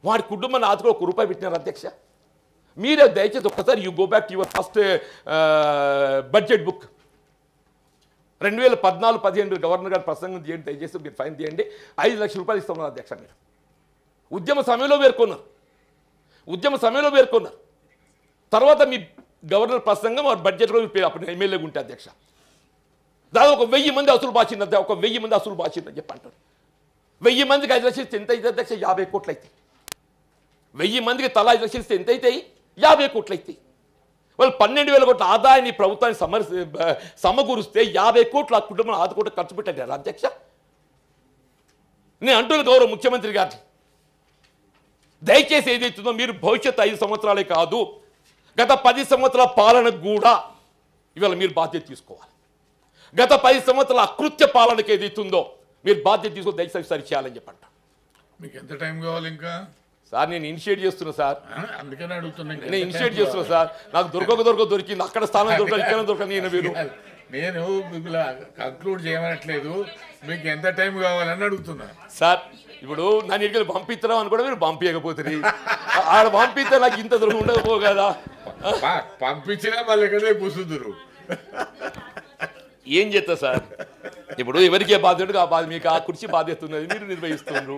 వాడి కుటుంబాన్ని ఆదుకో ₹1 పెట్టినారు అధ్యక్ష. మీరే దయచేసి ఒక్కసారి you go back to your first budget book 2014-15 governor గారు ప్రసంగం చేయండి దయచేసి మీరు ఫైన్ చేయండి ₹5 లక్షలు ఇస్తున్నారు అధ్యక్ష. మీరు ఉద్యమ సమయంలో పేర్కొన్నారు తర్వాత మీ గవర్నర్ ప్రసంగం బడ్జెట్లో అప్పుడు ఎమ్మెల్యేగా ఉంటే అధ్యక్ష దాదాపు 1000 మంది అసలు బాచింది అధ్యక్ష 1000 మంది అసలు బాచిందని చెప్పి అంటారు. 1000 మందికి 5 లక్షలు ఇస్తే ఎంత అయితే అధ్యక్ష 50 కోట్లు అవుతాయి. 1000 మందికి తలా 5 లక్షలు ఇస్తే ఎంత అవుతాయి 50 కోట్లు అవుతాయి. వాళ్ళు 12,000 కోట్ల ఆదాయాన్ని ప్రభుత్వాన్ని సమకూరిస్తే 50 కోట్లు ఆ కుటుంబం ఆదుకోవడం ఖర్చు పెట్టారు అధ్యక్ష. నేను అంటున్న గౌరవ ముఖ్యమంత్రి గారిని దయచేసి ఏదైతుందో మీరు భవిష్యత్తు 5 సంవత్సరాలే కాదు గత 10 సంవత్సరాల పాలనకు కూడా ఇవాళ మీరు బాధ్యత తీసుకోవాలి. గత 10 సంవత్సరాల అకృత్య పాలనకు ఏదైతుందో మీరు బాధ్యత తీసుకొని దయచేసి సరి చేయాలని చెప్పంట. మీకు ఎంత టైం కావాలి ఇంకా సార్? నేను ఇనిషియేట్ చేస్తున్నా సార్. అందుకనే అడుగుతున్నా. నేను ఇనిషియేట్ చేస్తున్నా సార్. నాకు దొరికింది అక్కడ స్థానం దొరకదు నేను మిమ్మల్ని కంక్లూడ్ చేయమనట్లేదు. మీకు ఎంత టైం కావాలని అడుగుతున్నా సార్. ఇప్పుడు నన్ను ఇక్కడికి పంపిస్తున్నాం అని కూడా మీరు పంపించకపోతుంది ఆడ పంపిస్తే నాకు ఇంత దూరం ఉండకపో కదా. పంపించినా మళ్ళీ ఎక్కడే కూర్చుందరు ఏం చేస్తా సార్? ఇప్పుడు ఎవరికే బాధ్యత ఆ బాధ్యత మీకు ఆ కుర్చీ బాధ్యత ఉన్నది మీరు నిర్వహిస్తున్నారు.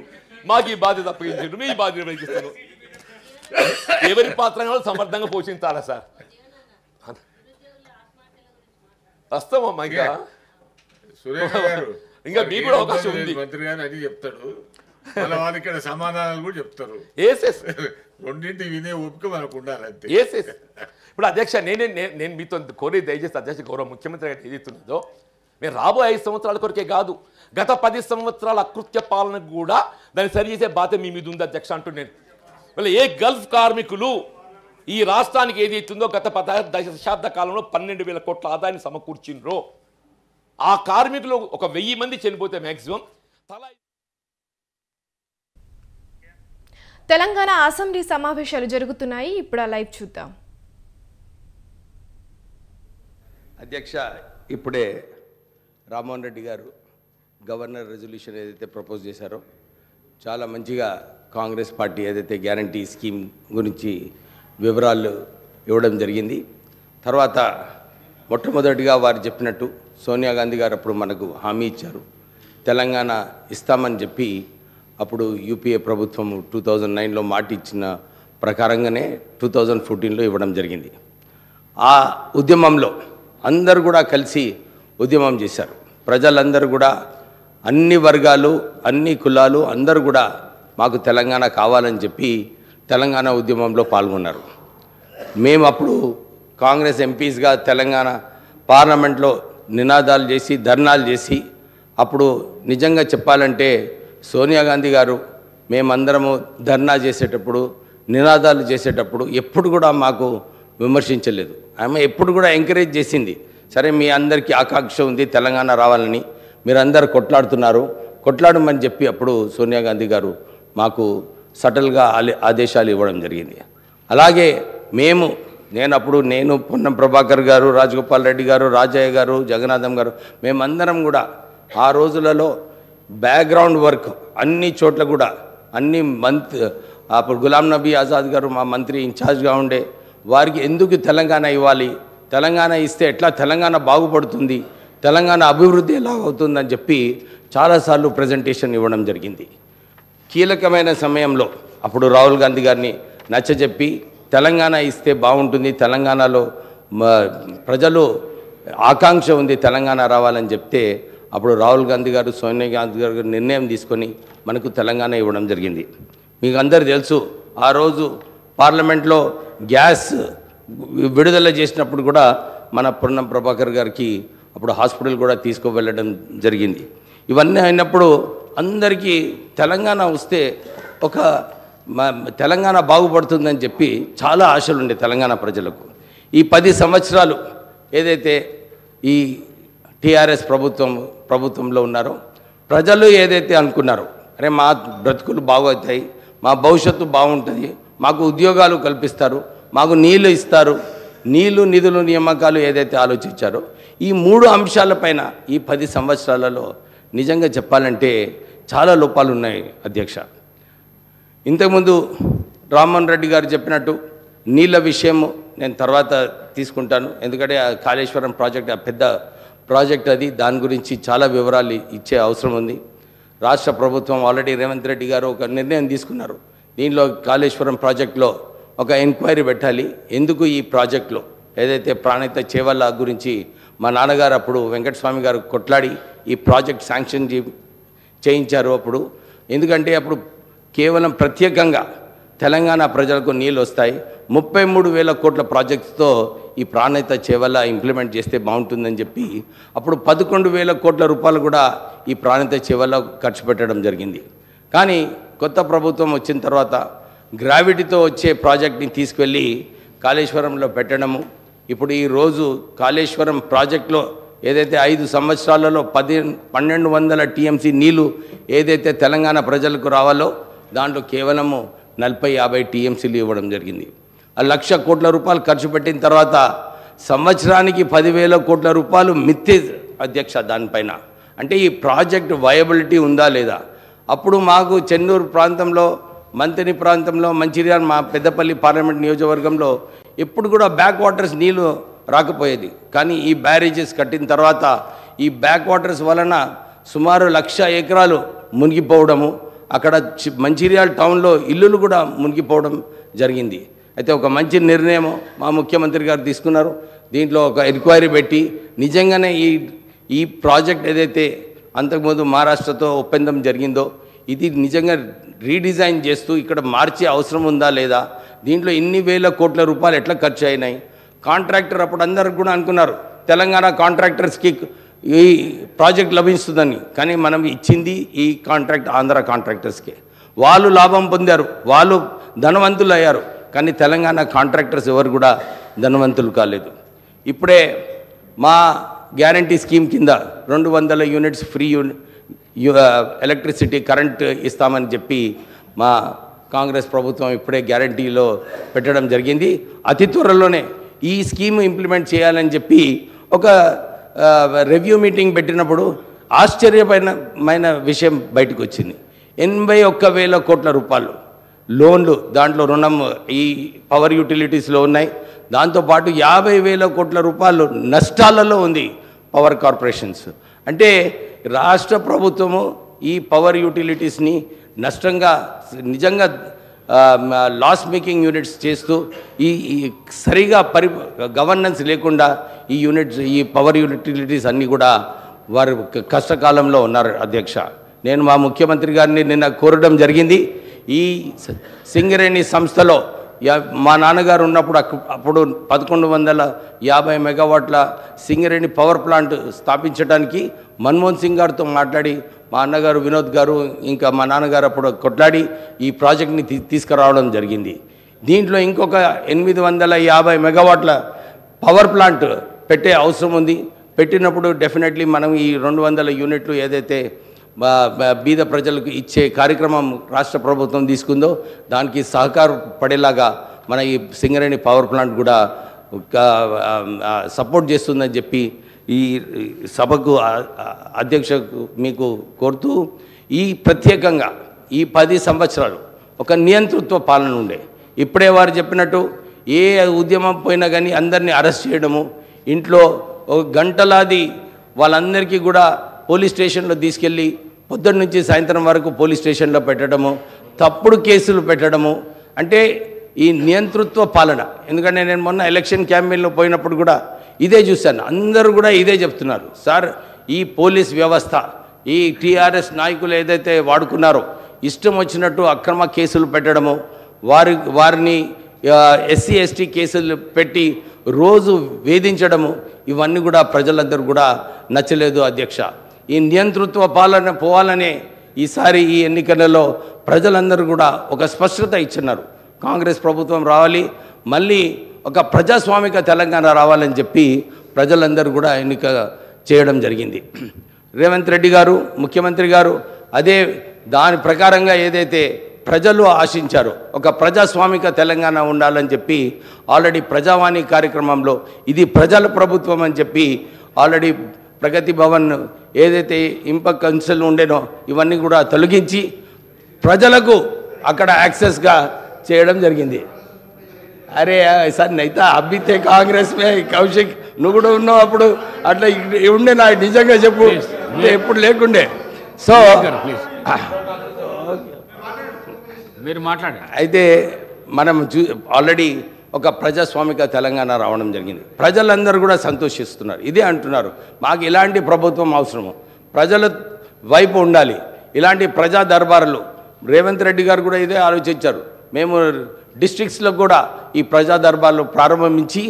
మాకు ఈ బాధ్యత అప్పగించారు మీ బాధ్యత నిర్వహిస్తున్నారు. ఎవరి పాత్ర సమర్థంగా పోషించాలా సార్? వస్తామమ్మా ఇంకా సురేష్ గారు ఇంకా మీకు కూడా అవకాశం ఉంది. మంత్రి గారు అది చెప్తాడు వాళ్ళు ఇక్కడ సమాధానాలు కూడా చెప్తారు. రెండింటి వినే ఓపిక మనకు ఉండాలంటే. ఇప్పుడు అధ్యక్ష నేను మీతో కోరేది దయచేసి అధ్యక్ష గౌరవ ముఖ్యమంత్రి గారు ఏదైతున్నదో మేము రాబోయే 5 సంవత్సరాల కొరకే కాదు గత 10 సంవత్సరాల అకృత్య పాలనకు కూడా దాన్ని సరిచేసే బాధ్యత మీ మీద ఉంది అధ్యక్ష అంటున్నాను. మళ్ళీ ఏ గల్ఫ్ కార్మికులు ఈ రాష్ట్రానికి ఏదైతుందో గత 10 దశాబ్ద కాలంలో 12,000 కోట్ల ఆదాయాన్ని సమకూర్చిండ్రో ఆ కార్మికులు ఒక 1000 మంది చనిపోతే మ్యాక్సిమం తెలంగాణ అసెంబ్లీ సమావేశాలు జరుగుతున్నాయి. ఇప్పుడు ఆ లైవ్ చూద్దాం. అధ్యక్ష, ఇప్పుడే రామ్మోహన్ రెడ్డి గారు గవర్నర్ రెజల్యూషన్ ఏదైతే ప్రపోజ్ చేశారో చాలా మంచిగా కాంగ్రెస్ పార్టీ ఏదైతే గ్యారంటీ స్కీమ్ గురించి వివరాలు ఇవ్వడం జరిగింది. తర్వాత మొట్టమొదటిగా వారు చెప్పినట్టు సోనియా గాంధీ గారు అప్పుడు మనకు హామీ ఇచ్చారు. తెలంగాణ ఇస్తామని చెప్పి అప్పుడు యూపీఏ ప్రభుత్వం 2009లో మాట ఇచ్చిన ప్రకారంగానే 2014లో ఇవ్వడం జరిగింది. ఆ ఉద్యమంలో అందరూ కూడా కలిసి ఉద్యమం చేశారు. ప్రజలందరూ కూడా అన్ని వర్గాలు అన్ని కులాలు అందరూ కూడా మాకు తెలంగాణ కావాలని చెప్పి తెలంగాణ ఉద్యమంలో పాల్గొన్నారు. మేము అప్పుడు కాంగ్రెస్ ఎంపీస్గా తెలంగాణ పార్లమెంట్లో నినాదాలు చేసి ధర్నాలు చేసి అప్పుడు నిజంగా చెప్పాలంటే సోనియా గాంధీ గారు మేమందరము ధర్నా చేసేటప్పుడు నినాదాలు చేసేటప్పుడు ఎప్పుడు కూడా మాకు విమర్శించలేదు. ఆమె ఎప్పుడు కూడా ఎంకరేజ్ చేసింది. సరే మీ అందరికీ ఆకాంక్ష ఉంది తెలంగాణ రావాలని, మీరందరూ కొట్లాడమని చెప్పి అప్పుడు సోనియా గాంధీ గారు మాకు సటల్గా ఆదేశాలు ఇవ్వడం జరిగింది. అలాగే నేను పొన్నం ప్రభాకర్ గారు, రాజగోపాల్ రెడ్డి గారు, రాజయ్య గారు, జగన్నాథం గారు మేమందరం కూడా ఆ రోజులలో బ్యాక్గ్రౌండ్ వర్క్ అన్ని చోట్ల కూడా అన్ని అప్పుడు గులాం నబీ ఆజాద్ గారు మా మంత్రి ఇన్ఛార్జ్గా ఉండే వారికి ఎందుకు తెలంగాణ ఇవ్వాలి, తెలంగాణ ఇస్తే ఎట్లా తెలంగాణ బాగుపడుతుంది, తెలంగాణ అభివృద్ధి ఎలా అవుతుందని చెప్పి చాలాసార్లు ప్రజెంటేషన్ ఇవ్వడం జరిగింది. కీలకమైన సమయంలో అప్పుడు రాహుల్ గాంధీ గారిని నచ్చజెప్పి తెలంగాణ ఇస్తే బాగుంటుంది, తెలంగాణలో ప్రజలు ఆకాంక్ష ఉంది తెలంగాణ రావాలని చెప్తే అప్పుడు రాహుల్ గాంధీ గారు సోనియా గాంధీ గారు నిర్ణయం తీసుకొని మనకు తెలంగాణ ఇవ్వడం జరిగింది. మీకు అందరూ తెలుసు ఆ రోజు పార్లమెంట్లో గ్యాస్ విడుదల చేసినప్పుడు కూడా మన పొన్నం ప్రభాకర్ గారికి అప్పుడు హాస్పిటల్ కూడా తీసుకువెళ్ళడం జరిగింది. ఇవన్నీ అయినప్పుడు అందరికీ తెలంగాణ వస్తే ఒక తెలంగాణ బాగుపడుతుందని చెప్పి చాలా ఆశలు ఉండే తెలంగాణ ప్రజలకు. ఈ 10 సంవత్సరాలు ఏదైతే ఈ టీఆర్ఎస్ ప్రభుత్వంలో ఉన్నారో ప్రజలు ఏదైతే అనుకున్నారో, అరే మా బ్రతుకులు బాగవుతాయి, మా భవిష్యత్తు బాగుంటుంది, మాకు ఉద్యోగాలు కల్పిస్తారు, మాకు నీళ్లు ఇస్తారు, నిధులు నియామకాలు ఏదైతే ఆలోచించారో ఈ 3 అంశాలపైన ఈ 10 సంవత్సరాలలో నిజంగా చెప్పాలంటే చాలా లోపాలు ఉన్నాయి అధ్యక్ష. ఇంతకుముందు రామ్మోహన్ రెడ్డి గారు చెప్పినట్టు నీళ్ళ విషయం నేను తర్వాత తీసుకుంటాను, ఎందుకంటే ఆ కాళేశ్వరం ప్రాజెక్ట్ ఆ పెద్ద ప్రాజెక్ట్ అది, దాని గురించి చాలా వివరాలు ఇచ్చే అవసరం ఉంది. రాష్ట్ర ప్రభుత్వం ఆల్రెడీ రేవంత్ రెడ్డి గారు ఒక నిర్ణయం తీసుకున్నారు, దీనిలో కాళేశ్వరం ప్రాజెక్టులో ఒక ఎంక్వైరీ పెట్టాలి. ఎందుకు ఈ ప్రాజెక్టులో ఏదైతే ప్రాణహిత చేవల్ల గురించి మా నాన్నగారు అప్పుడు వెంకటస్వామి గారు కొట్లాడి ఈ ప్రాజెక్ట్ శాంక్షన్ చేయించారు అప్పుడు. ఎందుకంటే అప్పుడు కేవలం ప్రత్యేకంగా తెలంగాణ ప్రజలకు నీళ్ళు వస్తాయి, 33,000 కోట్ల ప్రాజెక్ట్స్తో ఈ ప్రాణహిత చేవల్ల ఇంప్లిమెంట్ చేస్తే బాగుంటుందని చెప్పి అప్పుడు 11,000 కోట్ల రూపాయలు కూడా ఈ ప్రాణహిత చేవల్ల ఖర్చు పెట్టడం జరిగింది. కానీ కొత్త ప్రభుత్వం వచ్చిన తర్వాత గ్రావిటీతో వచ్చే ప్రాజెక్ట్ని తీసుకెళ్ళి కాళేశ్వరంలో పెట్టడము. ఇప్పుడు ఈరోజు కాళేశ్వరం ప్రాజెక్టులో ఏదైతే 5 సంవత్సరాలలో 1,200 టీఎంసీ నీళ్ళు ఏదైతే తెలంగాణ ప్రజలకు రావాలో దాంట్లో కేవలము 40-50 టీఎంసీలు ఇవ్వడం జరిగింది. 1,00,000 కోట్ల రూపాయలు ఖర్చు పెట్టిన తర్వాత సంవత్సరానికి 10,000 కోట్ల రూపాయలు మిత్తి అధ్యక్ష దానిపైన. అంటే ఈ ప్రాజెక్ట్ వయబిలిటీ ఉందా లేదా? అప్పుడు మాకు చెన్నూరు ప్రాంతంలో, మంతిని ప్రాంతంలో, మంచిర్యాల మా పెద్దపల్లి పార్లమెంట్ నియోజకవర్గంలో ఎప్పుడు కూడా బ్యాక్ వాటర్స్ నీళ్ళు రాకపోయేది. కానీ ఈ బ్యారేజెస్ కట్టిన తర్వాత ఈ బ్యాక్ వాటర్స్ వలన సుమారు 1,00,000 ఎకరాలు మునిగిపోవడము, అక్కడ మంచిర్యాల టౌన్లో ఇల్లులు కూడా మునిగిపోవడం జరిగింది. అయితే ఒక మంచి నిర్ణయం మా ముఖ్యమంత్రి గారు తీసుకున్నారు. దీంట్లో ఒక ఎంక్వైరీ పెట్టి నిజంగానే ఈ ప్రాజెక్ట్ ఏదైతే అంతకుముందు మహారాష్ట్రతో ఒప్పందం జరిగిందో ఇది నిజంగా రీడిజైన్ చేస్తూ ఇక్కడ మార్చే అవసరం ఉందా లేదా, దీంట్లో ఇన్ని వేల కోట్ల రూపాయలు ఎట్లా ఖర్చు అయినాయి. కాంట్రాక్టర్ అప్పుడు అందరూ కూడా అనుకున్నారు తెలంగాణ కాంట్రాక్టర్స్కి ఈ ప్రాజెక్ట్ లభిస్తుందని, కానీ మనం ఇచ్చింది ఈ కాంట్రాక్ట్ ఆంధ్ర కాంట్రాక్టర్స్కి. వాళ్ళు లాభం పొందారు, వాళ్ళు ధనవంతులు అయ్యారు, కానీ తెలంగాణ కాంట్రాక్టర్స్ ఎవరు కూడా ధనవంతులు కాలేదు. ఇప్పుడే మా గ్యారంటీ స్కీమ్ కింద 200 యూనిట్స్ ఫ్రీ ఎలక్ట్రిసిటీ కరెంట్ ఇస్తామని చెప్పి మా కాంగ్రెస్ ప్రభుత్వం ఇప్పుడే గ్యారంటీలో పెట్టడం జరిగింది. అతి త్వరలోనే ఈ స్కీమ్ ఇంప్లిమెంట్ చేయాలని చెప్పి ఒక రివ్యూ మీటింగ్ పెట్టినప్పుడు ఆశ్చర్యమైన విషయం బయటకు వచ్చింది. 81,000 కోట్ల రూపాయలు లోన్లు దాంట్లో రుణం ఈ పవర్ యూటిలిటీస్లో ఉన్నాయి. దాంతోపాటు 50,000 కోట్ల రూపాయలు నష్టాలలో ఉంది పవర్ కార్పొరేషన్స్. అంటే రాష్ట్ర ప్రభుత్వము ఈ పవర్ యూటిలిటీస్ని నష్టంగా నిజంగా లాస్ మేకింగ్ యూనిట్స్ చేస్తూ ఈ సరిగా గవర్నెన్స్ లేకుండా ఈ పవర్ యూటిలిటీస్ అన్నీ కూడా వారు కష్టకాలంలో ఉన్నారు అధ్యక్ష. నేను మా ముఖ్యమంత్రి గారిని నిన్న కోరడం జరిగింది. ఈ సింగరేణి సంస్థలో మా నాన్నగారు ఉన్నప్పుడు అప్పుడు 1,150 మెగావాట్ల సింగరేణి పవర్ ప్లాంట్ స్థాపించడానికి మన్మోహన్ సింగ్ గారితో మాట్లాడి మా అన్నగారు వినోద్ గారు ఇంకా మా నాన్నగారు అప్పుడు కొట్లాడి ఈ ప్రాజెక్ట్ని తీసుకురావడం జరిగింది. దీంట్లో ఇంకొక 850 మెగావాట్ల పవర్ ప్లాంట్ పెట్టే అవసరం ఉంది. పెట్టినప్పుడు డెఫినెట్లీ మనం ఈ 200 యూనిట్లు ఏదైతే బీద ప్రజలకు ఇచ్చే కార్యక్రమం రాష్ట్ర ప్రభుత్వం తీసుకుందో దానికి సహకారపడేలాగా మన ఈ సింగరేణి పవర్ ప్లాంట్ కూడా సపోర్ట్ చేస్తుందని చెప్పి ఈ సభకు అధ్యక్షకు మీకు కోరుతూ, ఈ ప్రత్యేకంగా ఈ 10 సంవత్సరాలు ఒక నియంతృత్వ పాలన ఉండే. ఇప్పుడే వారు చెప్పినట్టు ఏ ఉద్యమం పోయినా కానీ అందరినీ అరెస్ట్ చేయడము, ఇంట్లో ఒక గంటలాది వాళ్ళందరికీ కూడా పోలీస్ స్టేషన్లో తీసుకెళ్ళి పొద్దున్న నుంచి సాయంత్రం వరకు పోలీస్ స్టేషన్లో పెట్టడము, తప్పుడు కేసులు పెట్టడము, అంటే ఈ నియంతృత్వ పాలన. ఎందుకంటే నేను మొన్న ఎలక్షన్ క్యాంపెయిన్లో పోయినప్పుడు కూడా ఇదే చూశాను. అందరూ కూడా ఇదే చెప్తున్నారు, సార్ ఈ పోలీస్ వ్యవస్థ ఈ టీఆర్ఎస్ నాయకులు ఏదైతే వాడుకున్నారో ఇష్టం వచ్చినట్టు అక్రమ కేసులు పెట్టడము, వారిని ఎస్సీ ఎస్టీ కేసులు పెట్టి రోజు వేధించడము ఇవన్నీ కూడా ప్రజలందరూ కూడా నచ్చలేదు అధ్యక్ష. ఈ నియంతృత్వ పాలన పోవాలనే ఈసారి ఈ ఎన్నికలలో ప్రజలందరూ కూడా ఒక స్పష్టత ఇచ్చినారు. కాంగ్రెస్ ప్రభుత్వం రావాలి, మళ్ళీ ఒక ప్రజాస్వామిక తెలంగాణ రావాలని చెప్పి ప్రజలందరూ కూడా ఎన్నిక చేయడం జరిగింది. రేవంత్ రెడ్డి గారు ముఖ్యమంత్రి గారు అదే దాని ప్రకారంగా ఏదైతే ప్రజలు ఆశించారో ఒక ప్రజాస్వామిక తెలంగాణ ఉండాలని చెప్పి ఆల్రెడీ ప్రజావాణి కార్యక్రమంలో ఇది ప్రజల ప్రభుత్వం అని చెప్పి ఆల్రెడీ ప్రగతి భవన్ ఏదైతే ఇంప కౌన్సిల్ ఉండేనో ఇవన్నీ కూడా తొలగించి ప్రజలకు అక్కడ యాక్సెస్గా చేయడం జరిగింది. అరే సార్ నైతే అబ్బితే కాంగ్రెస్ కౌశిక్ నువ్వు కూడా ఉన్నావు అప్పుడు అట్లా ఉండే నా నిజంగా చెప్పు ఎప్పుడు లేకుండే. సో మీరు మాట్లాడే అయితే మనం ఆల్రెడీ ఒక ప్రజాస్వామిక తెలంగాణ రావడం జరిగింది. ప్రజలందరూ కూడా సంతోషిస్తున్నారు. ఇదే అంటున్నారు, మాకు ఇలాంటి ప్రభుత్వం అవసరము, ప్రజల వైపు ఉండాలి, ఇలాంటి ప్రజా దర్బారులు. రేవంత్ రెడ్డి గారు కూడా ఇదే ఆలోచించారు. మేము డిస్ట్రిక్ట్స్లో కూడా ఈ ప్రజా దర్బార్లు ప్రారంభించి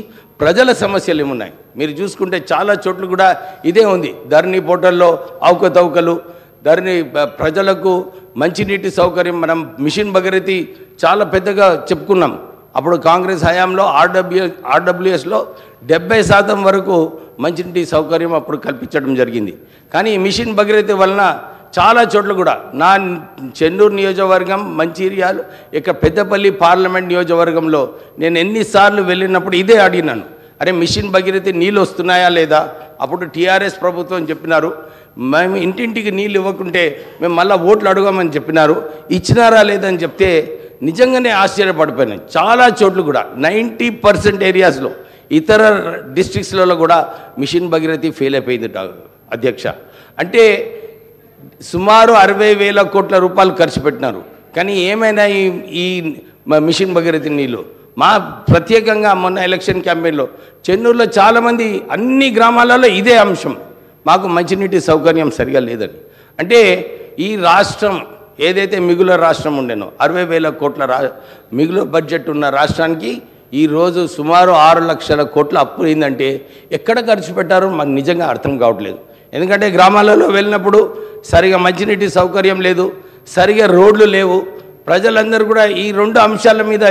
ప్రజల సమస్యలు ఏమున్నాయి మీరు చూసుకుంటే చాలా చోట్ల కూడా ఇదే ఉంది. ధరణి పోర్టల్లో అవకతవకలు, ధరణి ప్రజలకు మంచినీటి సౌకర్యం, మనం మిషన్ భగీరథి చాలా పెద్దగా చెప్పుకున్నాం. అప్పుడు కాంగ్రెస్ హయాంలో ఆర్డబ్ల్యూఎస్లో 70% వరకు మంచినీటి సౌకర్యం అప్పుడు కల్పించడం జరిగింది. కానీ ఈ మిషన్ భగీరథి వలన చాలా చోట్ల కూడా నా చెన్నూరు నియోజకవర్గం, మంచిర్యాల, ఇక పెద్దపల్లి పార్లమెంట్ నియోజకవర్గంలో నేను ఎన్నిసార్లు వెళ్ళినప్పుడు ఇదే అడిగినాను, అరే మిషన్ భగీరథి నీళ్ళు వస్తున్నాయా లేదా? అప్పుడు టీఆర్ఎస్ ప్రభుత్వం చెప్పినారు, మేము ఇంటింటికి నీళ్ళు ఇవ్వకుంటే మేము మళ్ళీ ఓట్లు అడగమని చెప్పినారు. ఇచ్చినారా లేదని చెప్తే నిజంగానే ఆశ్చర్యపడిపోయినాయి. చాలా చోట్ల కూడా 90% ఏరియాస్లో ఇతర డిస్ట్రిక్ట్స్లలో కూడా మిషన్ భగీరథి ఫెయిల్ అయిపోయింది అధ్యక్ష. అంటే సుమారు 60,000 కోట్ల రూపాయలు ఖర్చు పెట్టినారు. కానీ ఏమైనా ఈ మిషన్ భగీరథి నీళ్ళు మా ప్రత్యేకంగా మొన్న ఎలక్షన్ క్యాంపెయిన్లో చెన్నూరులో చాలామంది అన్ని గ్రామాలలో ఇదే అంశం, మాకు మంచినీటి సౌకర్యం సరిగా లేదని. అంటే ఈ రాష్ట్రం ఏదైతే మిగుల రాష్ట్రం ఉండేనో 60,000 కోట్ల మిగులు బడ్జెట్ ఉన్న రాష్ట్రానికి ఈరోజు సుమారు 6 లక్షల కోట్ల అప్పు అయిందంటే ఎక్కడ ఖర్చు పెట్టారో మాకు నిజంగా అర్థం కావట్లేదు. ఎందుకంటే గ్రామాలలో వెళ్ళినప్పుడు సరిగా మంచినీటి సౌకర్యం లేదు, సరిగా రోడ్లు లేవు. ప్రజలందరూ కూడా ఈ 2 అంశాల మీద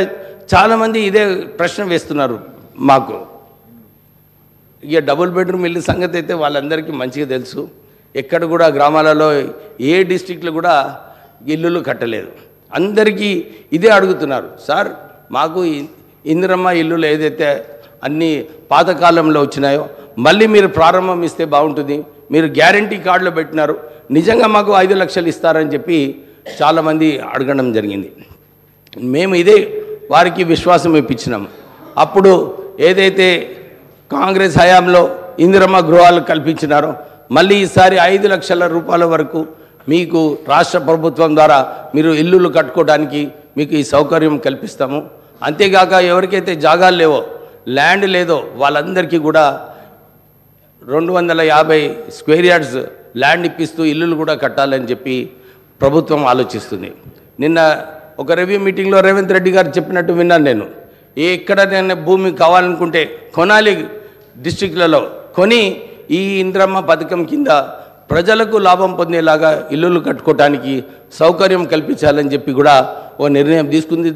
చాలామంది ఇదే ప్రశ్న వేస్తున్నారు మాకు. ఇక డబుల్ బెడ్రూమ్ ఇల్లు సంగతి అయితే వాళ్ళందరికీ మంచిగా తెలుసు. ఎక్కడ కూడా గ్రామాలలో ఏ డిస్ట్రిక్ట్లో కూడా ఇల్లులు కట్టలేదు. అందరికీ ఇదే అడుగుతున్నారు, సార్ మాకు ఇందిరమ్మ ఇల్లులు ఏదైతే అన్ని పాతకాలంలో వచ్చినాయో మళ్ళీ మీరు ప్రారంభం ఇస్తే బాగుంటుంది, మీరు గ్యారంటీ కార్డులో పెట్టినారు, నిజంగా మాకు 5 లక్షలు ఇస్తారని చెప్పి చాలామంది అడగడం జరిగింది. మేము ఇదే వారికి విశ్వాసం ఇప్పించినాము. అప్పుడు ఏదైతే కాంగ్రెస్ హయాంలో ఇందిరమ్మ గృహాలు కల్పించినారో మళ్ళీ ఈసారి 5 లక్షల రూపాయల వరకు మీకు రాష్ట్ర ప్రభుత్వం ద్వారా మీరు ఇల్లులు కట్టుకోవడానికి మీకు ఈ సౌకర్యం కల్పిస్తాము. అంతేగాక ఎవరికైతే జాగాలు లేవో, ల్యాండ్ లేదో వాళ్ళందరికీ కూడా 250 స్క్వేర్ యార్డ్స్ ల్యాండ్ ఇప్పిస్తూ ఇల్లులు కూడా కట్టాలని చెప్పి ప్రభుత్వం ఆలోచిస్తుంది. నిన్న ఒక రివ్యూ మీటింగ్లో రేవంత్ రెడ్డి గారు చెప్పినట్టు విన్నాను నేను, ఎక్కడ నేను భూమి కావాలనుకుంటే కొనాలి, డిస్ట్రిక్ట్లలో కొని ఈ ఇందిరమ్మ పథకం కింద ప్రజలకు లాభం పొందేలాగా ఇల్లులు కట్టుకోవటానికి సౌకర్యం కల్పించాలని చెప్పి కూడా ఓ నిర్ణయం తీసుకుంది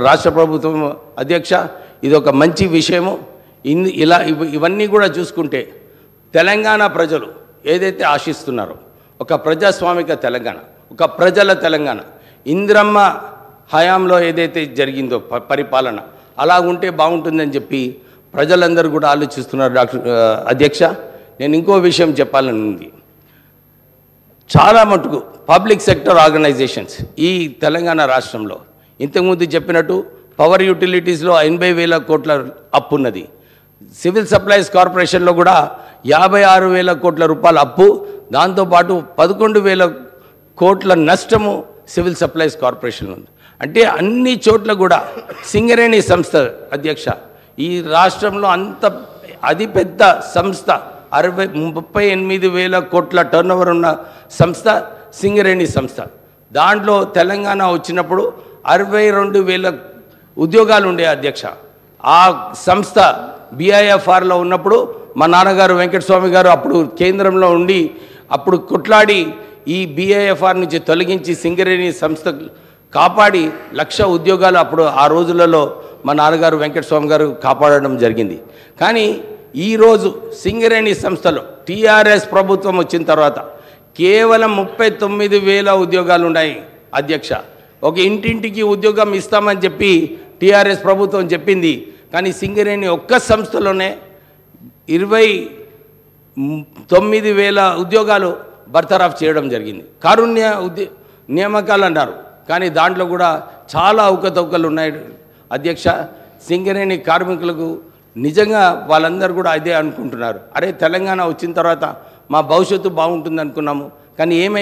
రాష్ట్ర ప్రభుత్వం అధ్యక్ష. ఇది ఒక మంచి విషయము. ఇవన్నీ కూడా చూసుకుంటే తెలంగాణ ప్రజలు ఏదైతే ఆశిస్తున్నారో ఒక ప్రజాస్వామిక తెలంగాణ, ఒక ప్రజల తెలంగాణ, ఇందిరమ్మ హయాంలో ఏదైతే జరిగిందో పరిపాలన అలా ఉంటే బాగుంటుందని చెప్పి ప్రజలందరూ కూడా ఆలోచిస్తున్నారు అధ్యక్ష. నేను ఇంకో విషయం చెప్పాలని ఉంది, చాలా మటుకు పబ్లిక్ సెక్టర్ ఆర్గనైజేషన్స్ ఈ తెలంగాణ రాష్ట్రంలో ఇంతకుముందు చెప్పినట్టు పవర్ యూటిలిటీస్లో 80,000 కోట్ల అప్పు ఉన్నది. సివిల్ సప్లైస్ కార్పొరేషన్లో కూడా 56,000 కోట్ల రూపాయల అప్పు, దాంతోపాటు 11,000 కోట్ల నష్టము సివిల్ సప్లైస్ కార్పొరేషన్లో ఉంది. అంటే అన్ని చోట్ల కూడా సింగరేణి సంస్థ అధ్యక్ష ఈ రాష్ట్రంలో అంత అది పెద్ద సంస్థ 38,000 కోట్ల టర్నోవర్ ఉన్న సంస్థ సింగరేణి సంస్థ. దాంట్లో తెలంగాణ వచ్చినప్పుడు 62,000 ఉద్యోగాలు ఉండే అధ్యక్ష. ఆ సంస్థ BIFRలో ఉన్నప్పుడు మా నాన్నగారు వెంకటస్వామి గారు అప్పుడు కేంద్రంలో ఉండి అప్పుడు కొట్లాడి ఈ BIFR నుంచి తొలగించి సింగరేణి సంస్థ కాపాడి 1,00,000 ఉద్యోగాలు అప్పుడు ఆ రోజులలో మా నాన్నగారు వెంకటస్వామి గారు కాపాడడం జరిగింది. కానీ ఈరోజు సింగరేణి సంస్థలో TRS ప్రభుత్వం వచ్చిన తర్వాత కేవలం 39,000 ఉద్యోగాలు ఉన్నాయి అధ్యక్ష. ఒక ఇంటింటికి ఉద్యోగం ఇస్తామని చెప్పి TRS ప్రభుత్వం చెప్పింది. కానీ సింగరేణి ఒక్క సంస్థలోనే 29,000 ఉద్యోగాలు బర్తరఫ్ చేయడం జరిగింది. కారుణ్య నియామకాలు అన్నారు, కానీ దాంట్లో కూడా చాలా అవకతవకలు ఉన్నాయి అధ్యక్ష. సింగరేణి కార్మికులకు నిజంగా వాళ్ళందరూ కూడా అదే అనుకుంటున్నారు. అరే తెలంగాణ వచ్చిన తర్వాత మా భవిష్యత్తు బాగుంటుంది అనుకున్నాము, కానీ ఏమైంది?